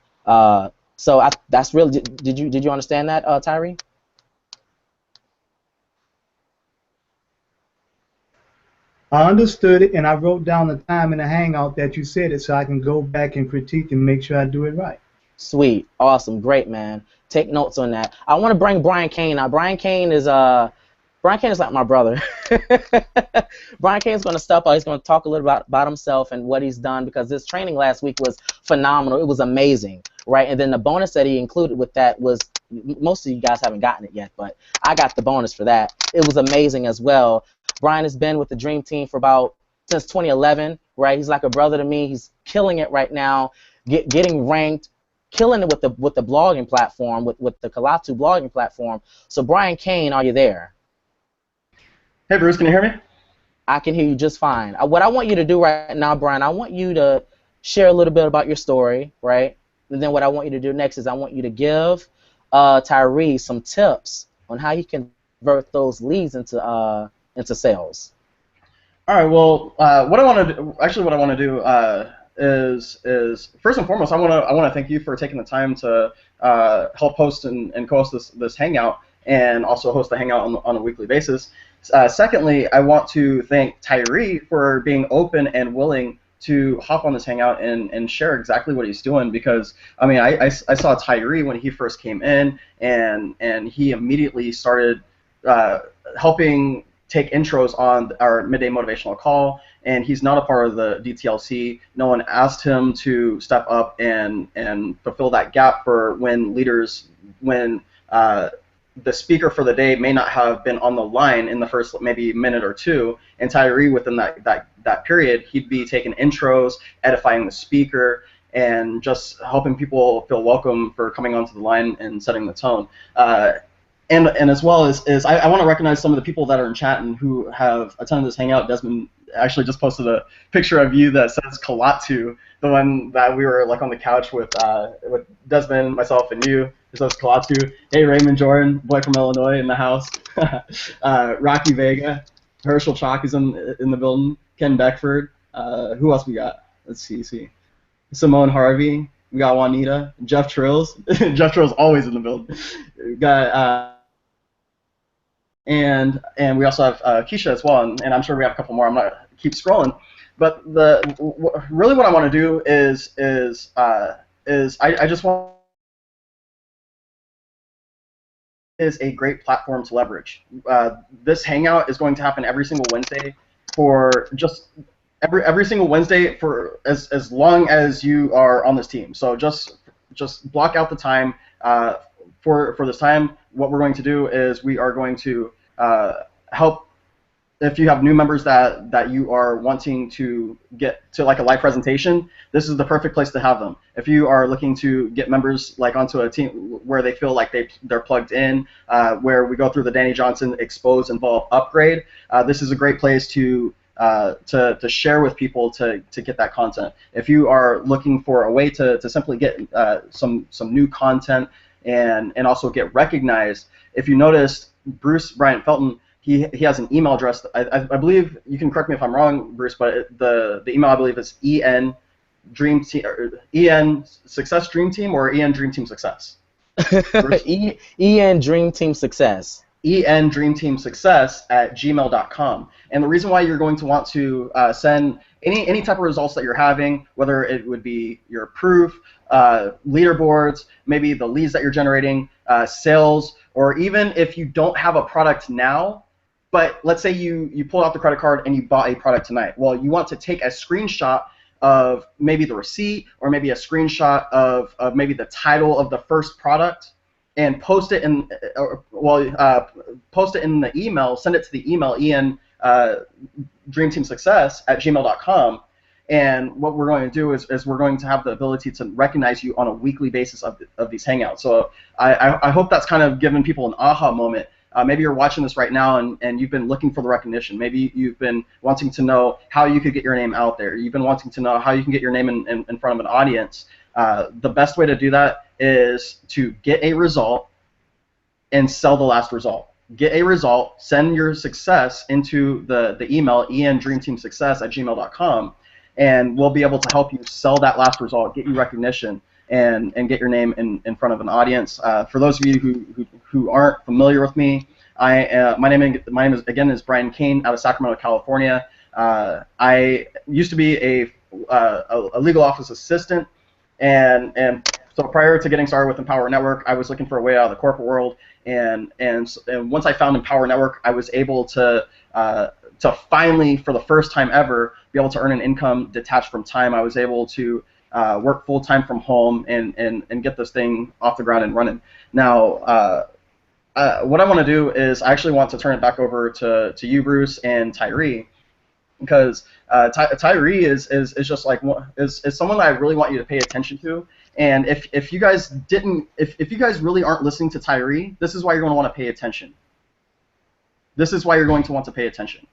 So that's really. Did you understand that, Tyree? I understood it, and I wrote down the time in the hangout that you said it, so I can go back and critique and make sure I do it right. Sweet, awesome, great, man. Take notes on that. I want to bring Brian Kane out. Brian Kane is like my brother. Brian Kane's going to step out. He's going to talk a little about himself and what he's done, because this training last week was phenomenal. It was amazing, right? And then the bonus that he included with that was, most of you guys haven't gotten it yet, but I got the bonus for that. It was amazing as well. Brian has been with the Dream Team since 2011, right? He's like a brother to me. He's killing it right now, getting ranked, killing it with the blogging platform, with the Kalatu blogging platform. So Brian Kane, are you there? Hey, Bruce, can you hear me? I can hear you just fine. What I want you to do right now, Brian, I want you to share a little bit about your story, right? And then what I want you to do next is I want you to give Tyree some tips on how you can convert those leads into sales. All right. Well, what I want to do is first and foremost, I want to thank you for taking the time to help host and co-host this hangout, and also host the hangout on a weekly basis. Secondly, I want to thank Tyree for being open and willing to hop on this hangout and share exactly what he's doing, because I mean I saw Tyree when he first came in, and he immediately started helping take intros on our midday motivational call, and he's not a part of the DTLC. No one asked him to step up and fulfill that gap for when the speaker for the day may not have been on the line in the first maybe minute or two, and Tyree within that period, he'd be taking intros, edifying the speaker, and just helping people feel welcome for coming onto the line and setting the tone. And as well as I want to recognize some of the people that are in chat and who have attended this hangout. Desmond actually just posted a picture of you that says Kalatu, the one that we were like on the couch with Desmond, myself, and you. It says Kalatu. Hey, Raymond Jordan, boy from Illinois, in the house. Rocky Vega, Herschel Chalk is in the building. Ken Beckford. Who else we got? Let's see. Simone Harvey. We got Juanita. Jeff Trills. Jeff Trills always in the building. We got and we also have Keisha as well, and I'm sure we have a couple more. I'm not keep scrolling, but really what I want to do is I just want is a great platform to leverage. This hangout is going to happen every single Wednesday for just every single Wednesday for as long as you are on this team. So just block out the time for this time. What we're going to do is we are going to help. If you have new members that you are wanting to get to like a live presentation, this is the perfect place to have them. If you are looking to get members like onto a team where they feel like they're plugged in, where we go through the Danny Johnson expose, involve, upgrade, this is a great place to share with people to get that content. If you are looking for a way to simply get some new content and also get recognized, if you noticed, Bruce Bryant Felton, he has an email address. I believe, you can correct me if I'm wrong, Bruce, but the email I believe is EN Dream Team, or EN Success Dream Team, or EN Dream Team Success. EN Dream Team Success. EN Dream Team Success at gmail.com. And the reason why you're going to want to send any type of results that you're having, whether it would be your proof, leaderboards, maybe the leads that you're generating, sales, or even if you don't have a product now, but let's say you pull out the credit card and you bought a product tonight. Well, you want to take a screenshot of maybe the receipt, or maybe a screenshot of maybe the title of the first product, and post it in post it in the email. Send it to the email dreamteamsuccess at gmail.com. And what we're going to do is we're going to have the ability to recognize you on a weekly basis of these hangouts. So I hope that's kind of given people an aha moment. Maybe you're watching this right now and you've been looking for the recognition. Maybe you've been wanting to know how you could get your name out there. You've been wanting to know how you can get your name in front of an audience. The best way to do that is to get a result and sell the last result. Get a result, send your success into the email endreamteamsuccess at gmail.com, and we'll be able to help you sell that last result, get you recognition, and get your name in front of an audience. For those of you who aren't familiar with me, my name is Brian Kane out of Sacramento, California. I used to be a legal office assistant, and so prior to getting started with Empower Network, I was looking for a way out of the corporate world, and once I found Empower Network, I was able to finally, for the first time ever, be able to earn an income detached from time. I was able to work full-time from home and get this thing off the ground and running. Now, what I want to do is I actually want to turn it back over to you, Bruce, and Tyree, because Tyree is just like is someone that I really want you to pay attention to. And if you guys really aren't listening to Tyree, this is why you're going to want to pay attention. This is why you're going to want to pay attention.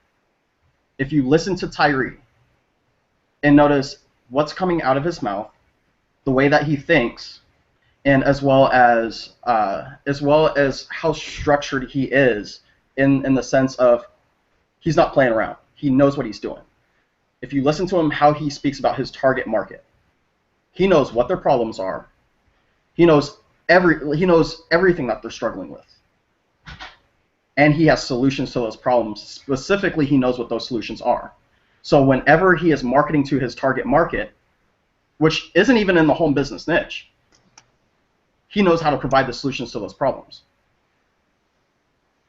If you listen to Tyree and notice what's coming out of his mouth, the way that he thinks, and as well as how structured he is in the sense of he's not playing around. He knows what he's doing. If you listen to him, how he speaks about his target market, he knows what their problems are. He knows everything that they're struggling with. and he has solutions to those problems. Specifically, he knows what those solutions are. So whenever he is marketing to his target market, which isn't even in the home business niche, he knows how to provide the solutions to those problems.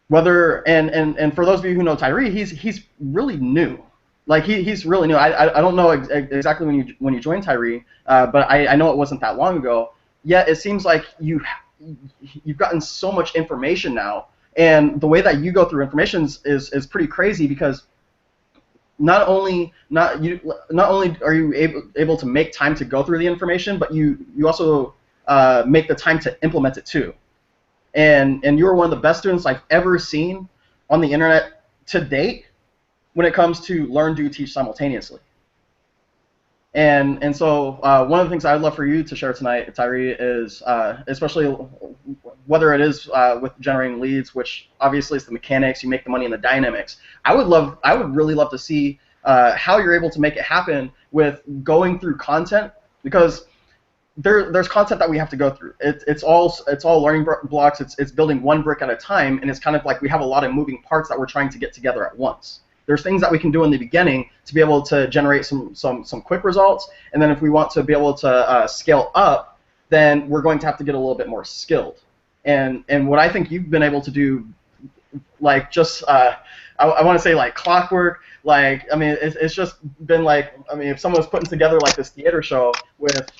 Whether and for those of you who know Tyree, he's really new. Like he's really new. I don't know exactly when you joined Tyree, but I know it wasn't that long ago. Yet it seems like you've gotten so much information now, and the way that you go through information is pretty crazy, because not only are you able to make time to go through the information, but you also make the time to implement it too. And you're one of the best students I've ever seen on the internet to date when it comes to learn, do, teach simultaneously. And so one of the things I'd love for you to share tonight, Tyree, is especially whether it is with generating leads, which obviously is the mechanics, you make the money in the dynamics. I would really love to see how you're able to make it happen with going through content, because there's content that we have to go through. It's all learning blocks. It's building one brick at a time, and it's kind of like we have a lot of moving parts that we're trying to get together at once. There's things that we can do in the beginning to be able to generate some quick results, and then if we want to be able to scale up, then we're going to have to get a little bit more skilled. And what I think you've been able to do, like just I want to say like clockwork. Like, I mean, it's just been like, I mean, if someone was putting together like this theater show with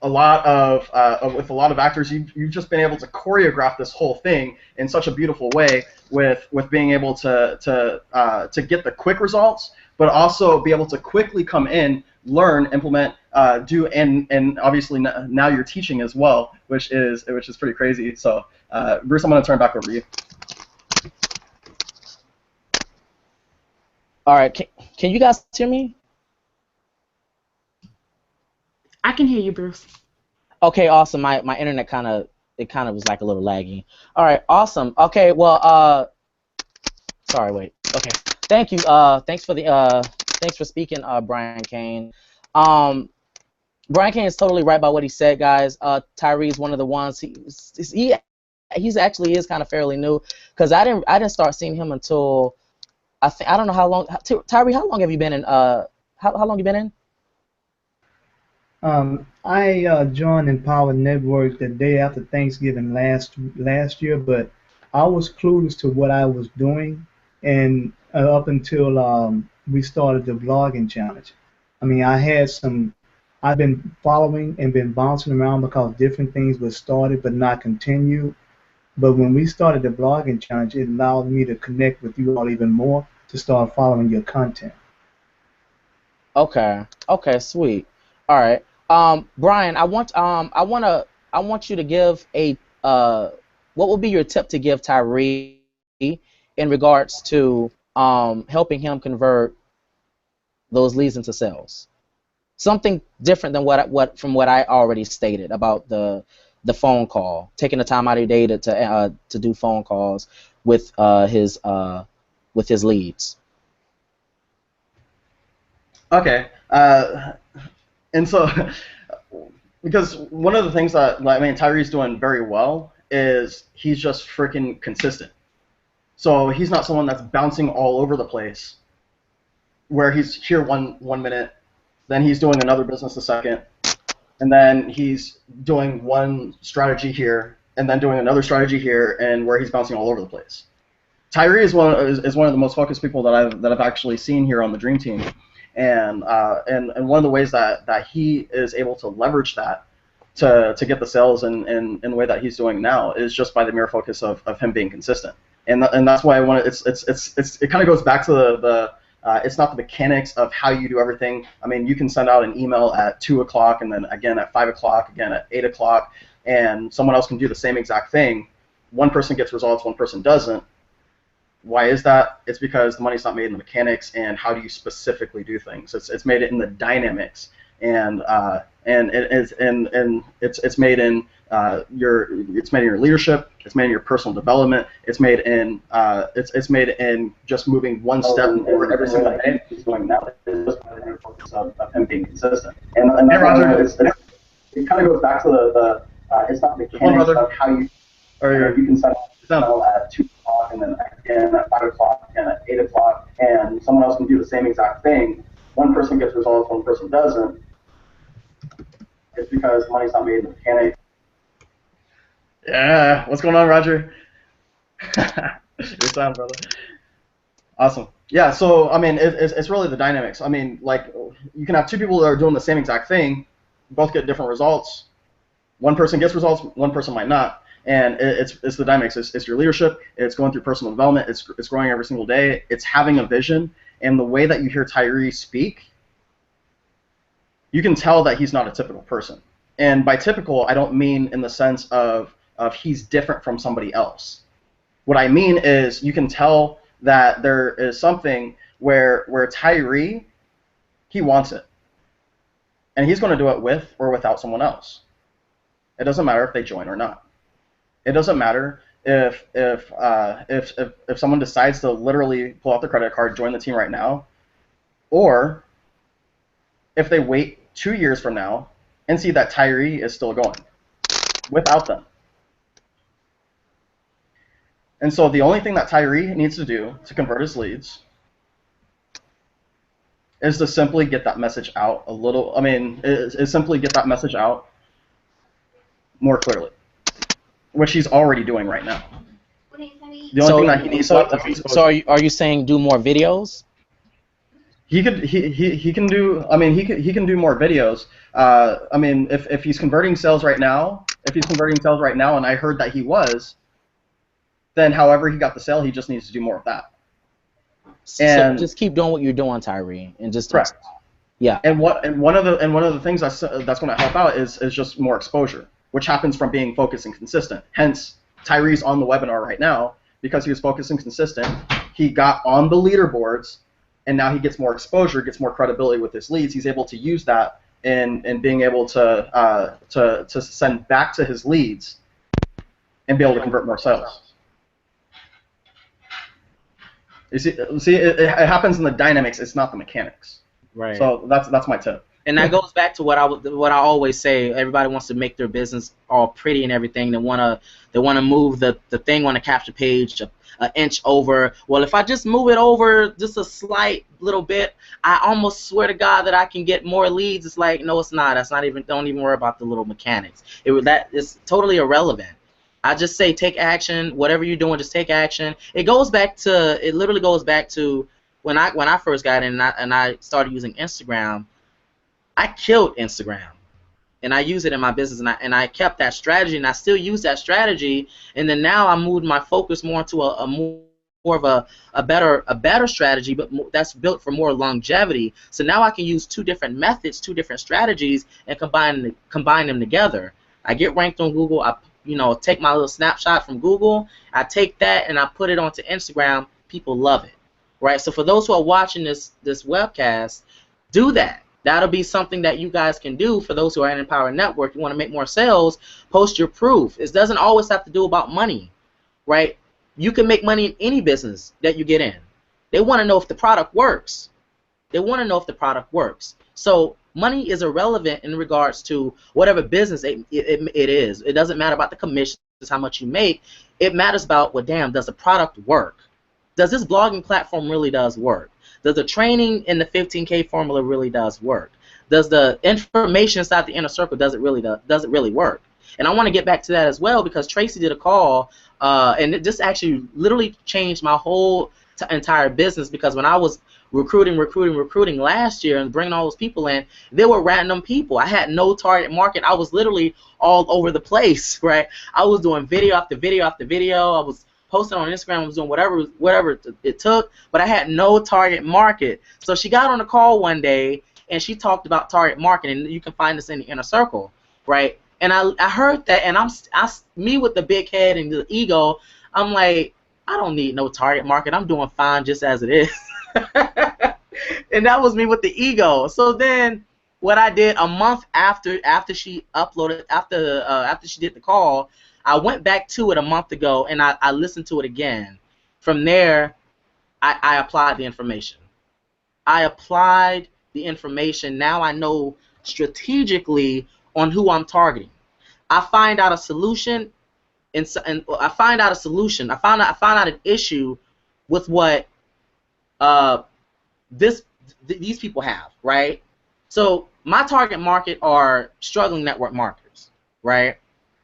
a lot of actors, you've just been able to choreograph this whole thing in such a beautiful way with being able to get the quick results, but also be able to quickly come in, learn, implement, do, and obviously now you're teaching as well, which is pretty crazy. So, Bruce, I'm going to turn it back over to you. All right, can you guys hear me? I can hear you, Bruce. Okay, awesome. My internet kind of was like a little laggy. All right, awesome. Okay, well, sorry, wait. Okay, thank you. Thanks for speaking, Brian Kane. Brian Kane is totally right about what he said, guys. Tyree is one of the ones. He's actually is kind of fairly new, because I didn't start seeing him until I don't know how long. Tyree, how long have you been in? How long you been in? I joined Empower Network the day after Thanksgiving last year, but I was clueless to what I was doing, and up until we started the vlogging challenge. I mean, I've been following and been bouncing around because different things were started but not continued. But when we started the vlogging challenge, it allowed me to connect with you all even more, to start following your content. Okay, sweet. All right. Brian, I want you to give a what would be your tip to give Tyree in regards to helping him convert those leads into sales? Something different than what I already stated about the phone call, taking the time out of your day to do phone calls with his leads. Okay. And so, because one of the things that Tyree's doing very well is he's just freaking consistent. So he's not someone that's bouncing all over the place, where he's here one minute, then he's doing another business a second, and then he's doing one strategy here, and then doing another strategy here, and where he's bouncing all over the place. Tyree is one of the most focused people that I've actually seen here on the Dream Team. And one of the ways that he is able to leverage that to get the sales in the way that he's doing now is just by the mere focus of him being consistent. And that's why I want to. It kind of goes back to the it's not the mechanics of how you do everything. I mean, you can send out an email at 2 o'clock, and then again at 5 o'clock, again at 8 o'clock, and someone else can do the same exact thing. One person gets results, one person doesn't. Why is that? It's because the money's not made in the mechanics and how do you specifically do things. It's made in the dynamics, and it's made in your leadership. It's made in your personal development. It's made in it's made in just moving one step forward every single day. He's doing now. It's just the focus of him being consistent. And Roger, it kind of goes back to the it's not the mechanics of how you. or you can set up at 2 o'clock and then again at 5 o'clock and at 8 o'clock, and someone else can do the same exact thing. One person gets results, one person doesn't. It's because money's not made in the mechanics. Yeah, what's going on, Roger? Your sound, brother. Awesome. Yeah, so I mean, it's really the dynamics. I mean, like, you can have two people that are doing the same exact thing, both get different results. One person gets results, one person might not. And it's the dynamics. It's your leadership. It's going through personal development. It's growing every single day. It's having a vision. And the way that you hear Tyree speak, you can tell that he's not a typical person. And by typical, I don't mean in the sense of he's different from somebody else. What I mean is you can tell that there is something where Tyree, he wants it. And he's going to do it with or without someone else. It doesn't matter if they join or not. It doesn't matter if someone decides to literally pull out their credit card, join the team right now, or if they wait 2 years from now and see that Tyree is still going without them. And so the only thing that Tyree needs to do to convert his leads is to simply get that message out a little. I mean, is simply get that message out more clearly, which he's already doing right now. The only thing that he needs to. So are you saying do more videos? He can do. I mean, he can do more videos. I mean, if he's converting sales right now, and I heard that he was, then however he got the sale, he just needs to do more of that. And so just keep doing what you're doing, Tyree, and just correct. Yeah. And one of the things that's going to help out is just more exposure, which happens from being focused and consistent. Hence, Tyree's on the webinar right now because he was focused and consistent. He got on the leaderboards, and now he gets more exposure, gets more credibility with his leads. He's able to use that in being able to send back to his leads and be able to convert more sales. You see, it happens in the dynamics. It's not the mechanics. Right. So that's my tip. And that goes back to what I always say. Everybody wants to make their business all pretty and everything. They wanna move the thing on the capture page an inch over. Well, if I just move it over just a slight little bit, I almost swear to God that I can get more leads. It's like, no, it's not. That's not even. Don't even worry about the little mechanics. That is totally irrelevant. I just say take action. Whatever you're doing, just take action. It literally goes back to when I first got in and I started using Instagram. I killed Instagram, and I use it in my business, and I kept that strategy, and I still use that strategy. And then now I moved my focus more into a better strategy, but that's built for more longevity. So now I can use two different methods, two different strategies, and combine them together. I get ranked on Google. I take my little snapshot from Google. I take that and I put it onto Instagram. People love it, right? So for those who are watching this webcast, do that. That'll be something that you guys can do. For those who are in Empower Network, you want to make more sales, post your proof. It doesn't always have to do about money, right? You can make money in any business that you get in. They want to know if the product works. So money is irrelevant in regards to whatever business it is. It doesn't matter about the commissions, how much you make. It matters about, well, damn, does the product work? Does this blogging platform really does work? Does the training in the 15K formula really does work? Does the information inside the inner circle, does it really work? And I want to get back to that as well, because Tracy did a call, and it just actually literally changed my whole entire business, because when I was recruiting last year and bringing all those people in, they were random people. I had no target market. I was literally all over the place, right? I was doing video after video after video. I was posting on Instagram. I was doing whatever it took, but I had no target market. So she got on a call one day and she talked about target market, and you can find this in the inner circle, right? And I heard that, and me with the big head and the ego, I'm like, I don't need no target market. I'm doing fine just as it is. And that was me with the ego. So then what I did a month after she uploaded, after she did the call, I went back to it a month ago and I listened to it again. From there, I applied the information. Now I know strategically on who I'm targeting. I find out a solution and I find out a solution. I found out an issue with what these people have, right? So my target market are struggling network marketers, right?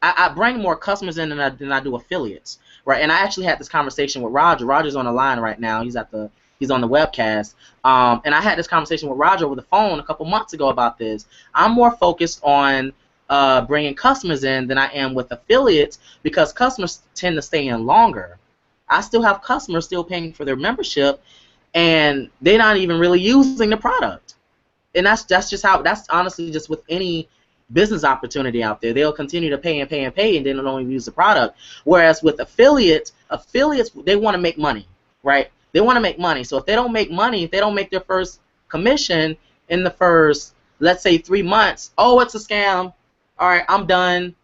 I bring more customers in than I do affiliates, right? And I actually had this conversation with Roger. Roger's on the line right now. He's on the webcast. And I had this conversation with Roger over the phone a couple months ago about this. I'm more focused on bringing customers in than I am with affiliates because customers tend to stay in longer. I still have customers still paying for their membership, and they're not even really using the product. And that's just how, that's honestly just with any business opportunity out there. They'll continue to pay and pay and pay, and then they don't even use the product. Whereas with affiliates, they want to make money, right? They want to make money. So if they don't make money, if they don't make their first commission in the first, let's say, 3 months, oh, it's a scam. All right, I'm done.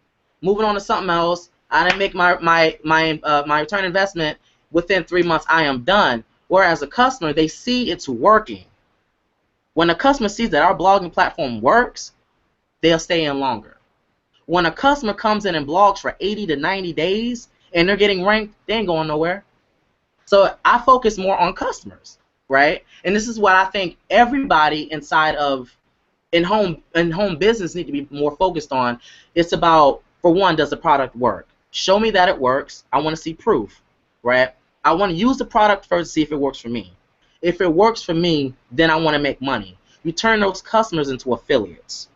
Moving on to something else. I didn't make my return investment within 3 months. I am done. Whereas a customer, they see it's working. When a customer sees that our blogging platform works, they'll stay in longer. When a customer comes in and blogs for 80 to 90 days and they're getting ranked, they ain't going nowhere. So I focus more on customers, right? And this is what I think everybody inside of in home business need to be more focused on. It's about, for one, does the product work? Show me that it works. I want to see proof, right? I want to use the product first to see if it works for me. If it works for me, then I want to make money. You turn those customers into affiliates,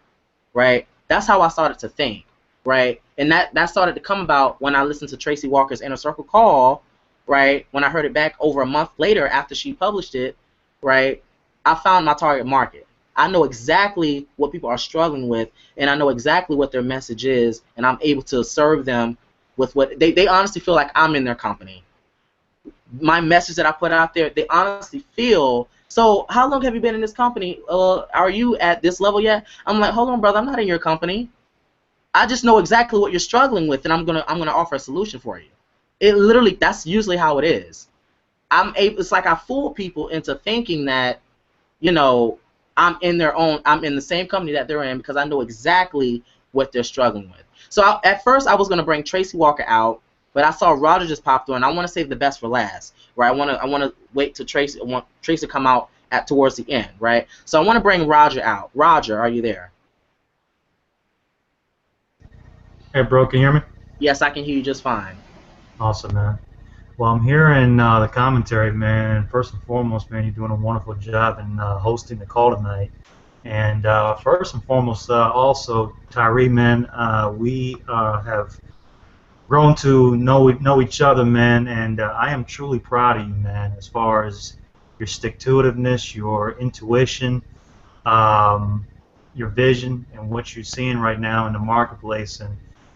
right? That's how I started to think, right? And that started to come about when I listened to Tracy Walker's Inner Circle Call, right? When I heard it back over a month later after she published it, right? I found my target market. I know exactly what people are struggling with, and I know exactly what their message is, and I'm able to serve them with what they honestly feel like I'm in their company. My message that I put out there, they honestly feel, so how long have you been in this company? Are you at this level yet? I'm like, hold on, brother, I'm not in your company. I just know exactly what you're struggling with, and I'm gonna offer a solution for you. It literally, that's usually how it is. It's like I fool people into thinking that, you know, I'm in the same company that they're in because I know exactly what they're struggling with. So at first I was gonna bring Tracy Walker out, but I saw Roger just pop through, and I want to save the best for last, right? I want to wait till Tracy. I want Tracy to come out towards the end, right? So I want to bring Roger out. Roger, are you there? Hey, bro, can you hear me? Yes, I can hear you just fine. Awesome, man. Well, I'm hearing the commentary, man. First and foremost, man, you're doing a wonderful job in hosting the call tonight. And first and foremost, also, Tyree, man, we have grown to know each other, man, and I am truly proud of you, man, as far as your stick-to-itiveness, your intuition, your vision, and what you're seeing right now in the marketplace, and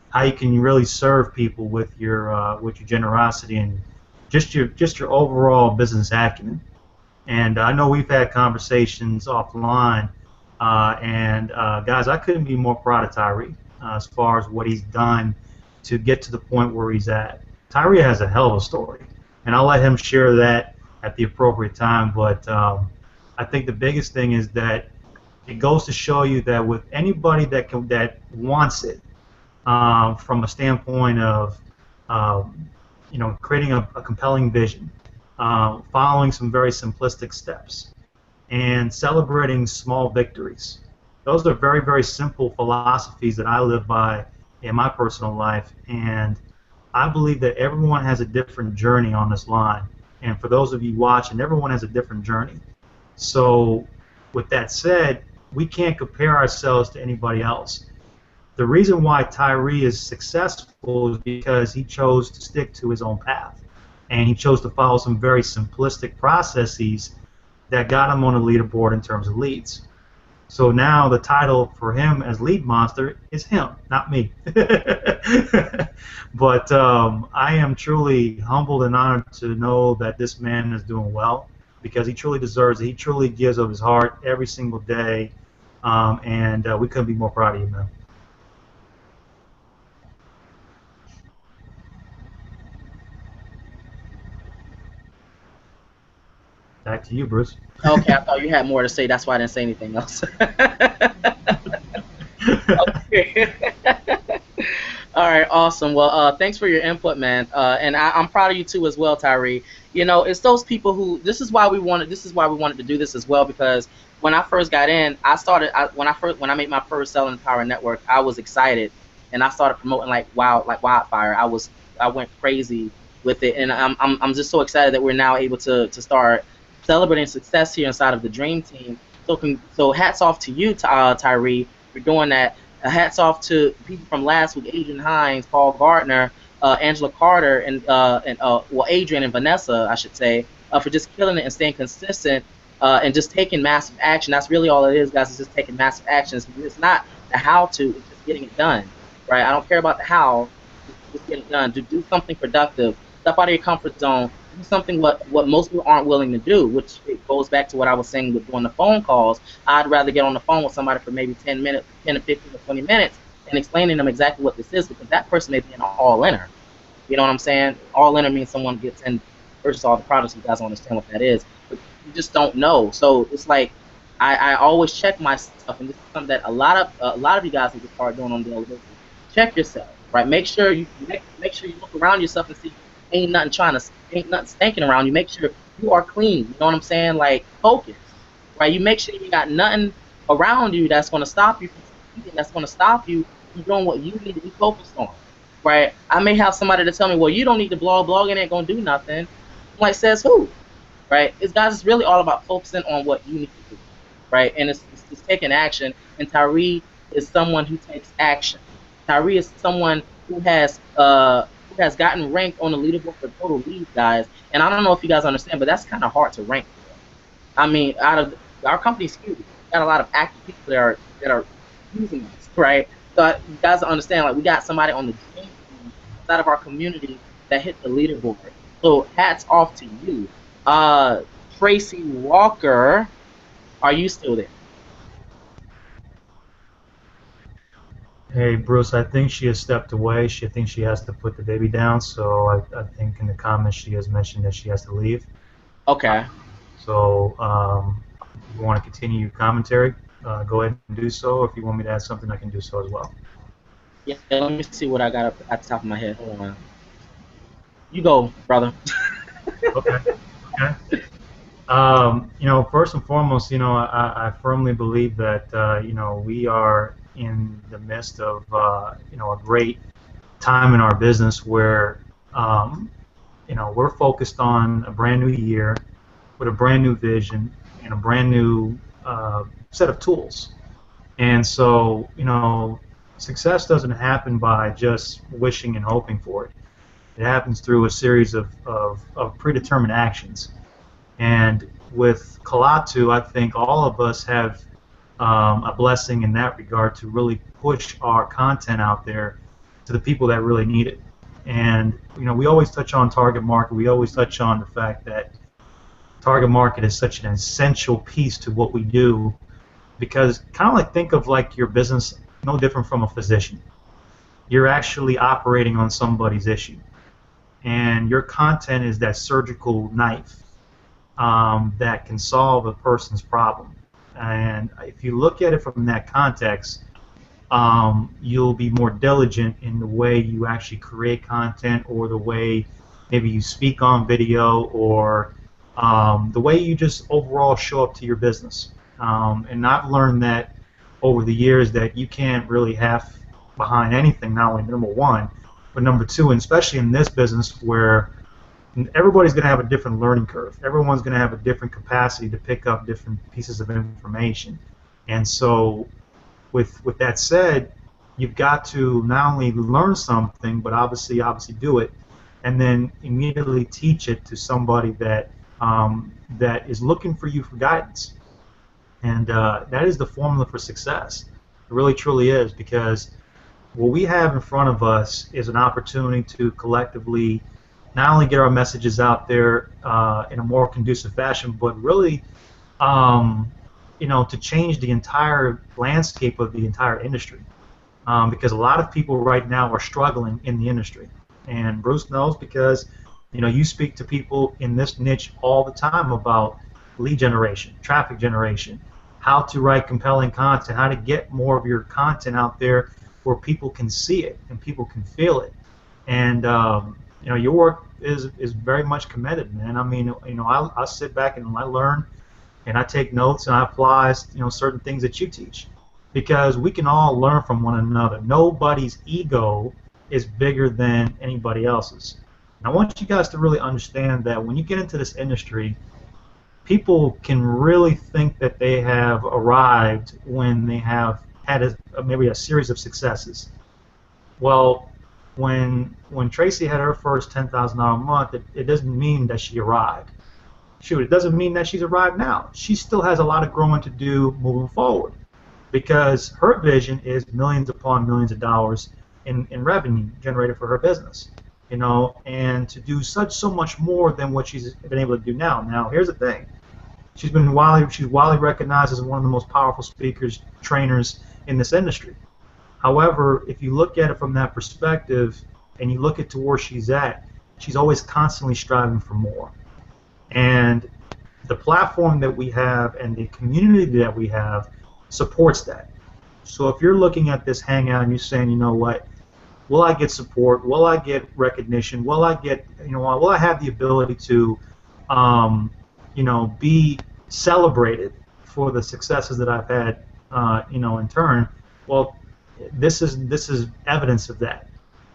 how you can really serve people with your generosity and just your overall business acumen. And I know we've had conversations offline, and guys, I couldn't be more proud of Tyree as far as what he's done to get to the point where he's at. Tyree has a hell of a story, and I'll let him share that at the appropriate time, but I think the biggest thing is that it goes to show you that with anybody that wants it, from a standpoint of creating a compelling vision, following some very simplistic steps, and celebrating small victories. Those are very, very simple philosophies that I live by in my personal life, and I believe that everyone has a different journey on this line. And for those of you watching, everyone has a different journey. So with that said, we can't compare ourselves to anybody else. The reason why Tyree is successful is because he chose to stick to his own path, and he chose to follow some very simplistic processes that got him on the leaderboard in terms of leads. So now the title for him as lead monster is him, not me. But I am truly humbled and honored to know that this man is doing well, because he truly deserves it. He truly gives of his heart every single day, and we couldn't be more proud of you, man. Back to you, Bruce. Okay, I thought you had more to say. That's why I didn't say anything else. Okay. All right, awesome. Well, thanks for your input, man. And I'm proud of you too as well, Tyree. You know, it's those people who. This is why we wanted. This is why we wanted to do this as well, because when I first got in, when I made my first Selling Power Network, I was excited, and I started promoting like wildfire. I went crazy with it, and I'm just so excited that we're now able to start celebrating success here inside of the Dream Team. So hats off to you, Tyree, for doing that. Hats off to people from last week: Adrian Hines, Paul Gardner, Angela Carter, and Adrian and Vanessa, I should say, for just killing it and staying consistent and just taking massive action. That's really all it is, guys. It's just taking massive actions. It's not the how to; it's just getting it done, right? I don't care about the how. Just get it done. Do something productive. Step out of your comfort zone. Do something what most people aren't willing to do, which it goes back to what I was saying with doing the phone calls. I'd rather get on the phone with somebody for maybe 10 minutes, 10 to 15 to 20 minutes, and explaining them exactly what this is, because that person may be an all-inner. You know what I'm saying? All-inner means someone gets in, purchase all the products. You guys don't understand what that is, but you just don't know. So it's like I always check myself, and this is something that a lot of you guys need to start doing on the daily basis. Check yourself, right? Make sure you look around yourself and see ain't nothing stinking around you. Make sure you are clean. You know what I'm saying? Like focus, right? You make sure you got nothing around you that's going to stop you from succeeding, that's going to stop you from doing what you need to be focused on, right? I may have somebody to tell me, well, you don't need to blog. Blogging ain't going to do nothing. I'm like, says who? Right? It's guys. It's really all about focusing on what you need to do, right? And it's taking action. And Tyree is someone who takes action. Tyree is someone who has gotten ranked on the leaderboard for total leads, guys. And I don't know if you guys understand, but that's kind of hard to rank. I mean, out of our company's huge, we got a lot of active people that are using us, right? So you guys understand, like we got somebody on the dream team side of our community that hit the leaderboard. So hats off to you. Tracy Walker, are you still there? Hey, Bruce, I think she has stepped away. She thinks she has to put the baby down, so I think in the comments she has mentioned that she has to leave. Okay. So if you want to continue your commentary, go ahead and do so. If you want me to add something, I can do so as well. Yeah, let me see what I got up at the top of my head. Hold on. You go, brother. Okay. Okay. First and foremost, I firmly believe that, we are in the midst of, a great time in our business where, we're focused on a brand new year with a brand new vision and a brand new set of tools. And so, success doesn't happen by just wishing and hoping for it. It happens through a series of predetermined actions. And with Kalatu, I think all of us have a blessing in that regard to really push our content out there to the people that really need it. And we always touch on target market. We always touch on the fact that target market is such an essential piece to what we do, because kind of like think of like your business no different from a physician. You're actually operating on somebody's issue, and your content is that surgical knife that can solve a person's problem. And if you look at it from that context, you'll be more diligent in the way you actually create content, or the way maybe you speak on video, or the way you just overall show up to your business. And I've learned that over the years that you can't really have behind anything, not only number one, but number two, and especially in this business where everybody's going to have a different learning curve. Everyone's going to have a different capacity to pick up different pieces of information. And so with that said, you've got to not only learn something, but obviously do it, and then immediately teach it to somebody that that is looking for you for guidance. And that is the formula for success. It really, truly is, because what we have in front of us is an opportunity to collectively not only get our messages out there in a more conducive fashion, but really, to change the entire landscape of the entire industry. Because a lot of people right now are struggling in the industry, and Bruce knows, because you speak to people in this niche all the time about lead generation, traffic generation, how to write compelling content, how to get more of your content out there where people can see it and people can feel it. And you know, your work is very much commended, man. I mean, you know, I sit back and I learn and I take notes and I apply, you know, certain things that you teach, because we can all learn from one another. Nobody's ego is bigger than anybody else's. And I want you guys to really understand that when you get into this industry, people can really think that they have arrived when they have had maybe a series of successes. Well, when Tracy had her first $10,000 a month, it doesn't mean that she arrived. Shoot, it doesn't mean that she's arrived now. She still has a lot of growing to do moving forward, because her vision is millions upon millions of dollars in revenue generated for her business, you know, and to do so much more than what she's been able to do now. Now, here's the thing. She's widely recognized as one of the most powerful speakers, trainers in this industry. However, if you look at it from that perspective and you look at to where she's at, she's always constantly striving for more. And the platform that we have and the community that we have supports that. So if you're looking at this hangout and you're saying, you know what, will I get support? Will I get recognition? Will I get, you know, will I have the ability to, you know, be celebrated for the successes that I've had, you know, in turn? Well, this is evidence of that.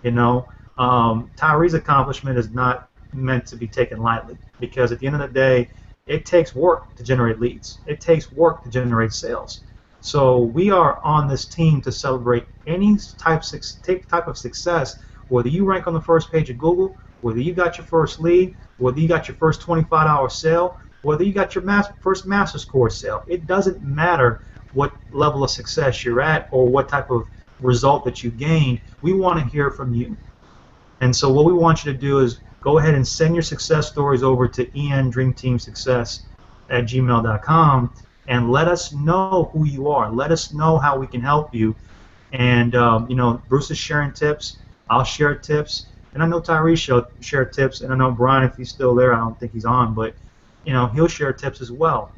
You know, Tyree's accomplishment is not meant to be taken lightly, because at the end of the day, it takes work to generate leads. It takes work to generate sales. So we are on this team to celebrate any type of success, whether you rank on the first page of Google, whether you got your first lead, whether you got your first $25 sale, whether you got your first master's course sale. It doesn't matter what level of success you're at or what type of result that you gained. We want to hear from you. And so what we want you to do is go ahead and send your success stories over to endreamteamsuccess@gmail.com and let us know who you are. Let us know how we can help you. And you know, Bruce is sharing tips. I'll share tips. And I know Tyree share tips. And I know Brian, if he's still there, I don't think he's on, but you know, he'll share tips as well.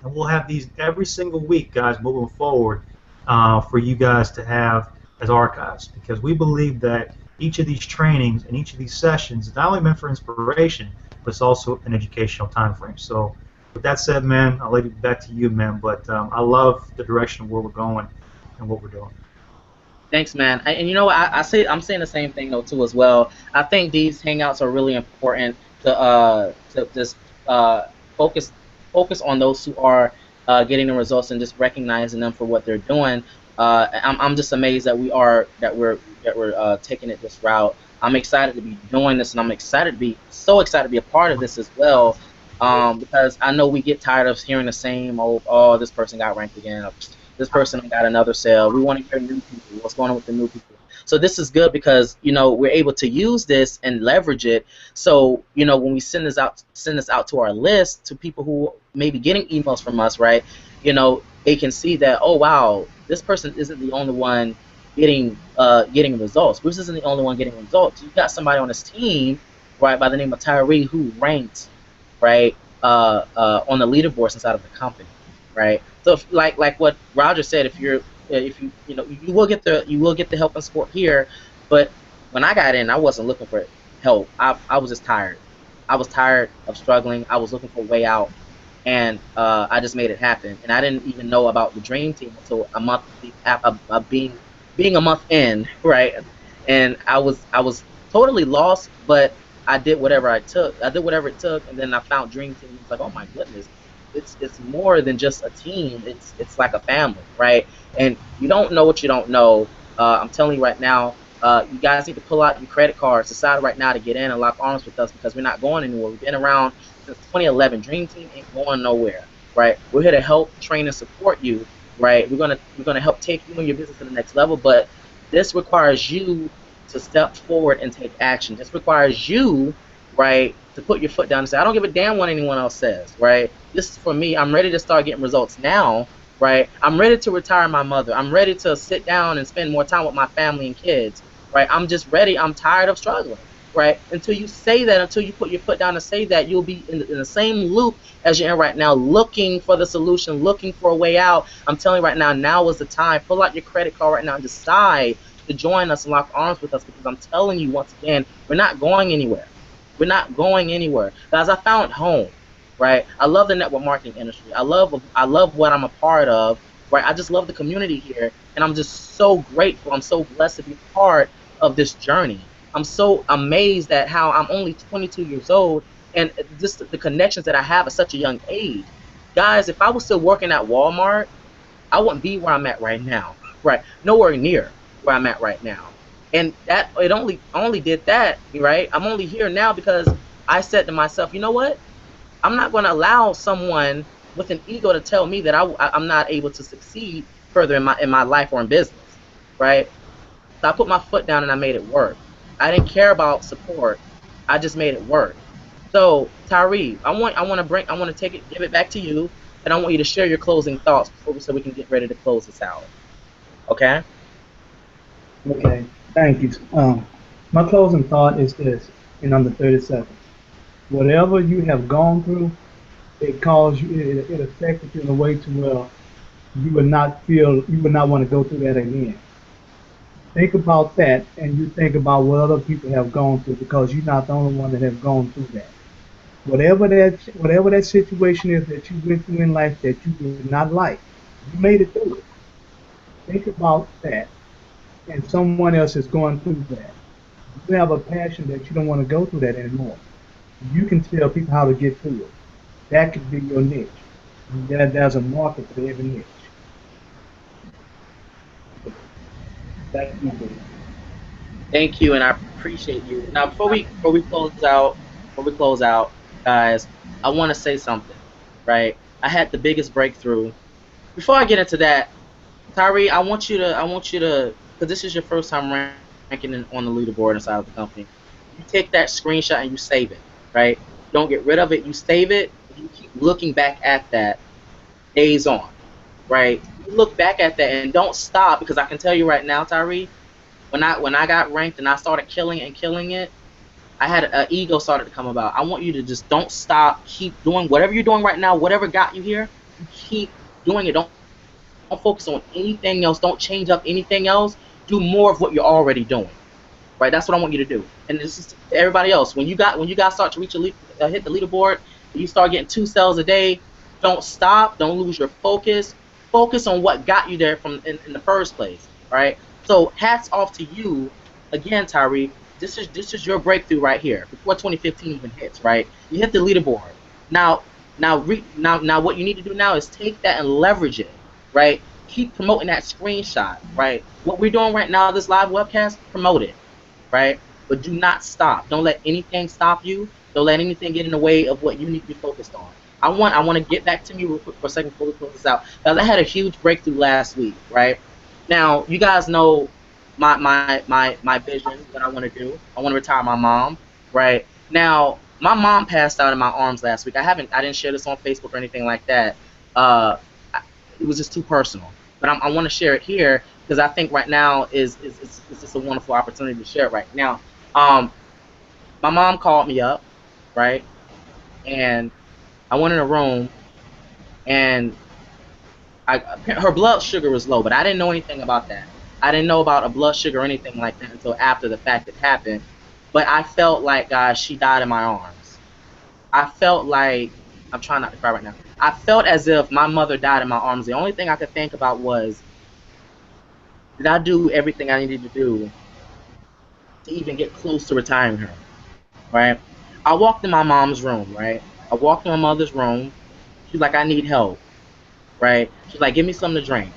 And we'll have these every single week, guys, moving forward, for you guys to have as archives, because we believe that each of these trainings and each of these sessions is not only meant for inspiration, but it's also an educational time frame. So with that said, man, I'll leave it back to you, man. But I love the direction of where we're going and what we're doing. Thanks, man. And you know what? I'm saying the same thing though too as well. I think these hangouts are really important to just focus on those who are getting the results and just recognizing them for what they're doing. I'm just amazed that we're taking it this route. I'm excited to be doing this, and I'm excited to be a part of this as well, because I know we get tired of hearing the same old, oh, this person got ranked again, or this person got another sale. We want to hear new people. What's going on with the new people? So this is good because, you know, we're able to use this and leverage it. So, you know, when we send this out to our list, to people who may be getting emails from us, right? You know, they can see that, oh wow, this person isn't the only one getting results. Bruce isn't the only one getting results. You've got somebody on this team, right, by the name of Tyree, who ranked, right, on the leaderboards inside of the company, right? So if, like what Roger said, if you know, you will get the help and support here, but when I got in, I wasn't looking for help. I was just tired. I was tired of struggling. I was looking for a way out, and I just made it happen. And I didn't even know about the Dream Team until a month being a month in, right? And I was totally lost, but I did whatever it took, and then I found Dream Team. It's like, oh my goodness, it's more than just a team. It's like a family, right? And you don't know what you don't know. I'm telling you right now, you guys need to pull out your credit cards, decide right now to get in and lock arms with us, because we're not going anywhere. We've been around since 2011. Dream Team ain't going nowhere, right? We're here to help, train, and support you, right? We're gonna help take you and your business to the next level, but this requires you to step forward and take action. This requires you, right, to put your foot down and say, I don't give a damn what anyone else says, right? This is for me. I'm ready to start getting results now, right? I'm ready to retire my mother. I'm ready to sit down and spend more time with my family and kids, right? I'm just ready. I'm tired of struggling, right? Until you say that, until you put your foot down and say that, you'll be in the same loop as you're in right now, looking for the solution, looking for a way out. I'm telling you right now, now is the time. Pull out your credit card right now and decide to join us and lock arms with us, because I'm telling you once again, we're not going anywhere. We're not going anywhere. Guys, I found home, right? I love the network marketing industry. I love what I'm a part of, right? I just love the community here, and I'm just so grateful. I'm so blessed to be part of this journey. I'm so amazed at how I'm only 22 years old, and just the connections that I have at such a young age. Guys, if I was still working at Walmart, I wouldn't be where I'm at right now, right? Nowhere near where I'm at right now. And that it only did that, right? I'm only here now because I said to myself, you know what? I'm not going to allow someone with an ego to tell me that I'm not able to succeed further in my life or in business, right? So I put my foot down and I made it work. I didn't care about support. I just made it work. So Tyree, I want to give it back to you, and I want you to share your closing thoughts so we can get ready to close this out. Okay? Okay, thank you. My closing thought is this, in under 30 seconds. Whatever you have gone through, it caused you, it affected you in a way to where you would not want to go through that again. Think about that, and you think about what other people have gone through, because you're not the only one that have gone through that. Whatever that situation is that you went through in life that you did not like, you made it through it. Think about that, and someone else is going through that. You have a passion that you don't want to go through that anymore. You can tell people how to get through it. That could be your niche. There's a market for every niche. That's my belief. Thank you, and I appreciate you. Now, before we close out, guys, I want to say something, right? I had the biggest breakthrough. Before I get into that, Tyree, I want you to, because this is your first time ranking on the leaderboard inside of the company. You take that screenshot and you save it, right? Don't get rid of it. You save it. You keep looking back at that days on, right? You look back at that and don't stop, because I can tell you right now, Tyree, when I got ranked and I started killing it, I had an ego started to come about. I want you to just don't stop. Keep doing whatever you're doing right now. Whatever got you here, you keep doing it. Don't focus on anything else. Don't change up anything else. Do more of what you're already doing. Right? That's what I want you to do. And this is to everybody else. When you guys start to hit the leaderboard, you start getting 2 sales a day. Don't stop. Don't lose your focus. Focus on what got you there in the first place. Right? So hats off to you again, Tyree. This is your breakthrough right here. Before 2015 even hits, right? You hit the leaderboard. Now what you need to do now is take that and leverage it, right? Keep promoting that screenshot, right? What we're doing right now, this live webcast, promote it, right? But do not stop. Don't let anything stop you. Don't let anything get in the way of what you need to be focused on. I want to get back to me real quick for a second before we close this out, because I had a huge breakthrough last week, right? Now, you guys know my vision, what I want to do. I want to retire my mom, right? Now, my mom passed out in my arms last week. I didn't share this on Facebook or anything like that. Uh, it was just too personal. But I want to share it here because I think right now is just a wonderful opportunity to share it right now. My mom called me up, right? And I went in a room, and her blood sugar was low, but I didn't know anything about that. I didn't know about a blood sugar or anything like that until after the fact it happened. But I felt like, guys, she died in my arms. I felt like, I'm trying not to cry right now. I felt as if my mother died in my arms. The only thing I could think about was, did I do everything I needed to do to even get close to retiring her, right? I walked in my mom's room, right? I walked in my mother's room. She's like, I need help, right? She's like, give me something to drink.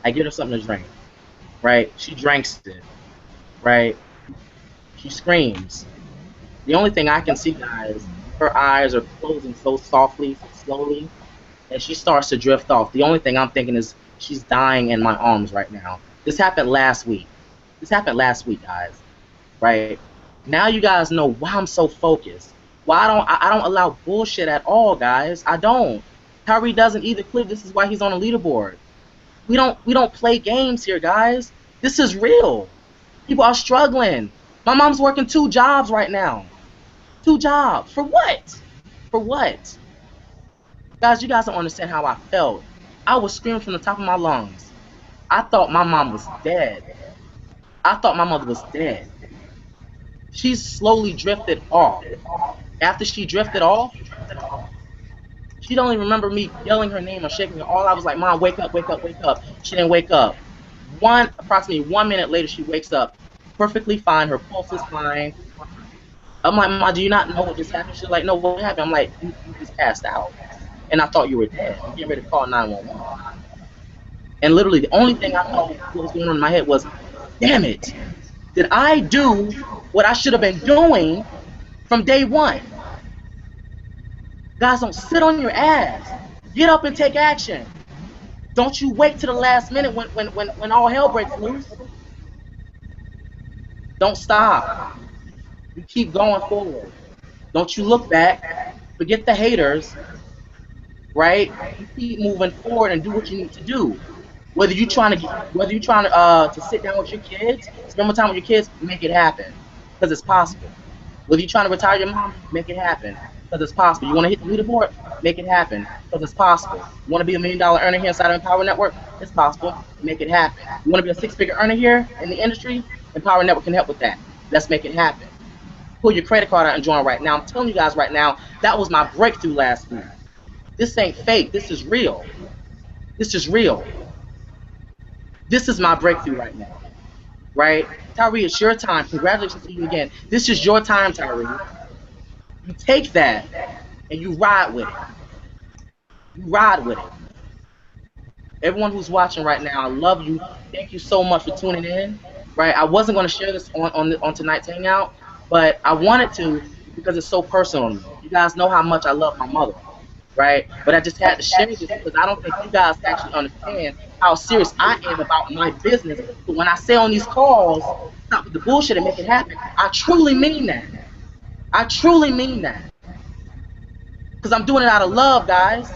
I give her something to drink, right? She drinks it, right? She screams. The only thing I can see, guys, her eyes are closing so softly, so slowly, and she starts to drift off. The only thing I'm thinking is she's dying in my arms right now. This happened last week. This happened last week, guys, right? Now you guys know why I'm so focused. Why I don't allow bullshit at all, guys. I don't. Kyrie doesn't either. Clear. This is why he's on a leaderboard. We don't play games here, guys. This is real. People are struggling. My mom's working 2 jobs right now. 2 jobs. For what? For what? Guys, you guys don't understand how I felt. I was screaming from the top of my lungs. I thought my mom was dead. I thought my mother was dead. She slowly drifted off. After she drifted off, she don't even remember me yelling her name or shaking her. All I was like, Mom, wake up, wake up, wake up. She didn't wake up. Approximately 1 minute later, she wakes up perfectly fine. Her pulse is fine. I'm like, Mom, do you not know what just happened? She's like, no, what happened? I'm like, you just passed out. And I thought you were dead. I'm getting ready to call 911. And literally, the only thing I thought what was going on in my head was, damn it, did I do what I should have been doing from day one? Guys, don't sit on your ass. Get up and take action. Don't you wait to the last minute when all hell breaks loose. Don't stop. You keep going forward. Don't you look back. Forget the haters, right? You keep moving forward and do what you need to do. Whether you're trying to sit down with your kids, spend more time with your kids, make it happen, because it's possible. Whether you're trying to retire your mom, make it happen, because it's possible. You want to hit the leaderboard, make it happen, because it's possible. You want to be $1 million earner here inside of Empower Network, it's possible. Make it happen. You want to be a 6-figure earner here in the industry, Empower Network can help with that. Let's make it happen. Pull your credit card out and join right now. I'm telling you guys right now, that was my breakthrough last week. This ain't fake. This is real. This is real. This is my breakthrough right now, right? Tyree, it's your time. Congratulations to you again. This is your time, Tyree. You take that and you ride with it. You ride with it. Everyone who's watching right now, I love you. Thank you so much for tuning in, right? I wasn't going to share this on tonight's Hangout, but I wanted to because it's so personal to me. You guys know how much I love my mother, right? But I just had to share this because I don't think you guys actually understand how serious I am about my business. But when I say on these calls, stop with the bullshit and make it happen, I truly mean that. I truly mean that. Because I'm doing it out of love, guys.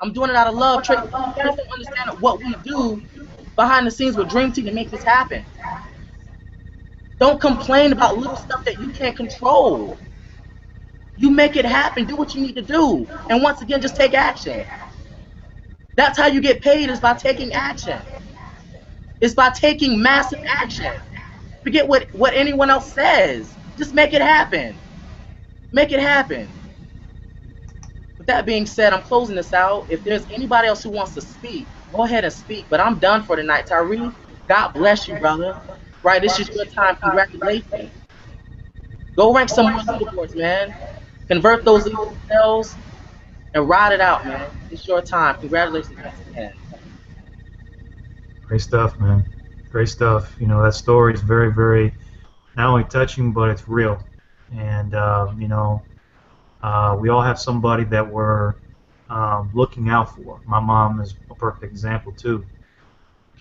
I'm doing it out of love. You guys don't understand what we do behind the scenes with Dream Team to make this happen. Don't complain about little stuff that you can't control. You make it happen. Do what you need to do. And once again, just take action. That's how you get paid, is by taking action. It's by taking massive action. Forget what anyone else says. Just make it happen. Make it happen. With that being said, I'm closing this out. If there's anybody else who wants to speak, go ahead and speak. But I'm done for tonight. Tyree, God bless you, brother. Right, this is your time. Congratulations. Go rank some more leaderboards, man. Convert those leaderboard cells and ride it out, man. It's your time. Congratulations once again. Great stuff, man. Great stuff. You know, that story is very, very not only touching, but it's real. And, you know, we all have somebody that we're looking out for. My mom is a perfect example, too.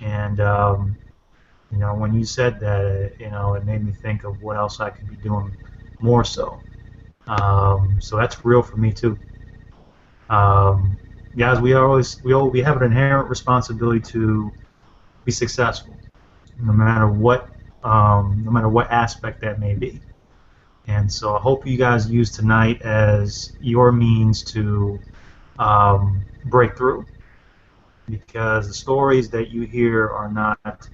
And, you know, when you said that, you know, it made me think of what else I could be doing more so. So that's real for me, too. Guys, we have an inherent responsibility to be successful, no matter what aspect that may be. And so I hope you guys use tonight as your means to break through, because the stories that you hear are not,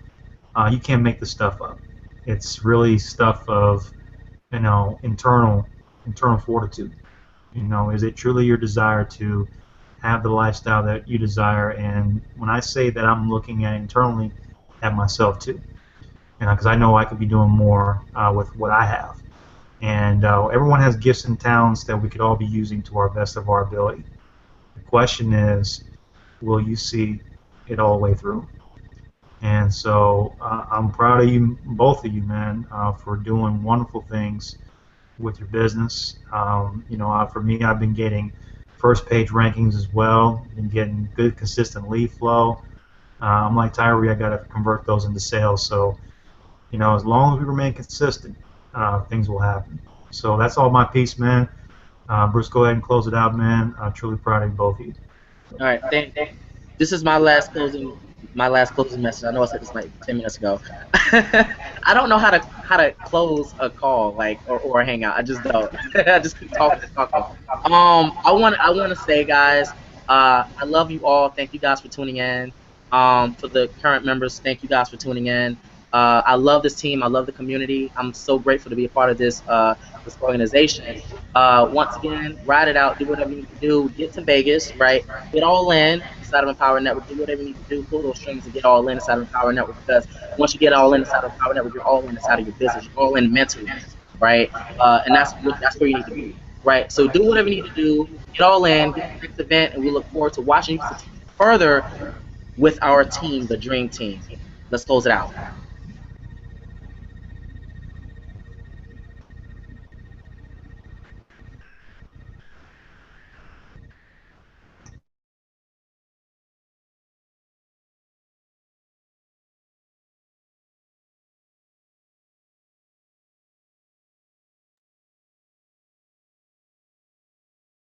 you can't make this stuff up. It's really stuff of, you know, internal fortitude. You know, is it truly your desire to have the lifestyle that you desire? And when I say that, I'm looking at internally at myself too, and because I know I could be doing more with what I have. And everyone has gifts and talents that we could all be using to our best of our ability. The question is, will you see it all the way through? And so I'm proud of you, both of you, man, for doing wonderful things with your business. You know, for me, I've been getting first page rankings as well, been getting good, consistent lead flow. I'm like Tyree, I got to convert those into sales. So, you know, as long as we remain consistent, things will happen. So that's all my piece, man. Bruce, go ahead and close it out, man. I'm truly proud of both of you. All right, this is my last closing message. I know I said this like 10 minutes ago. I don't know how to how to close a call, like, or a hangout. I just don't. I just keep talking and talking. I want to say, guys, I love you all. Thank you guys for tuning in. For the current members, thank you guys for tuning in. I love this team. I love the community. I'm so grateful to be a part of this organization. Once again, ride it out. Do whatever you need to do. Get to Vegas, right? Get all in inside of Empower Network. Do whatever you need to do. Pull those strings and get all in inside of Empower Network, because once you get all in inside of Empower Network, you're all in inside of your business. You're all in mentally, right? And that's where you need to be, right? So do whatever you need to do. Get all in. Get to the next event, and we look forward to watching you succeed further with our team, the Dream Team. Let's close it out.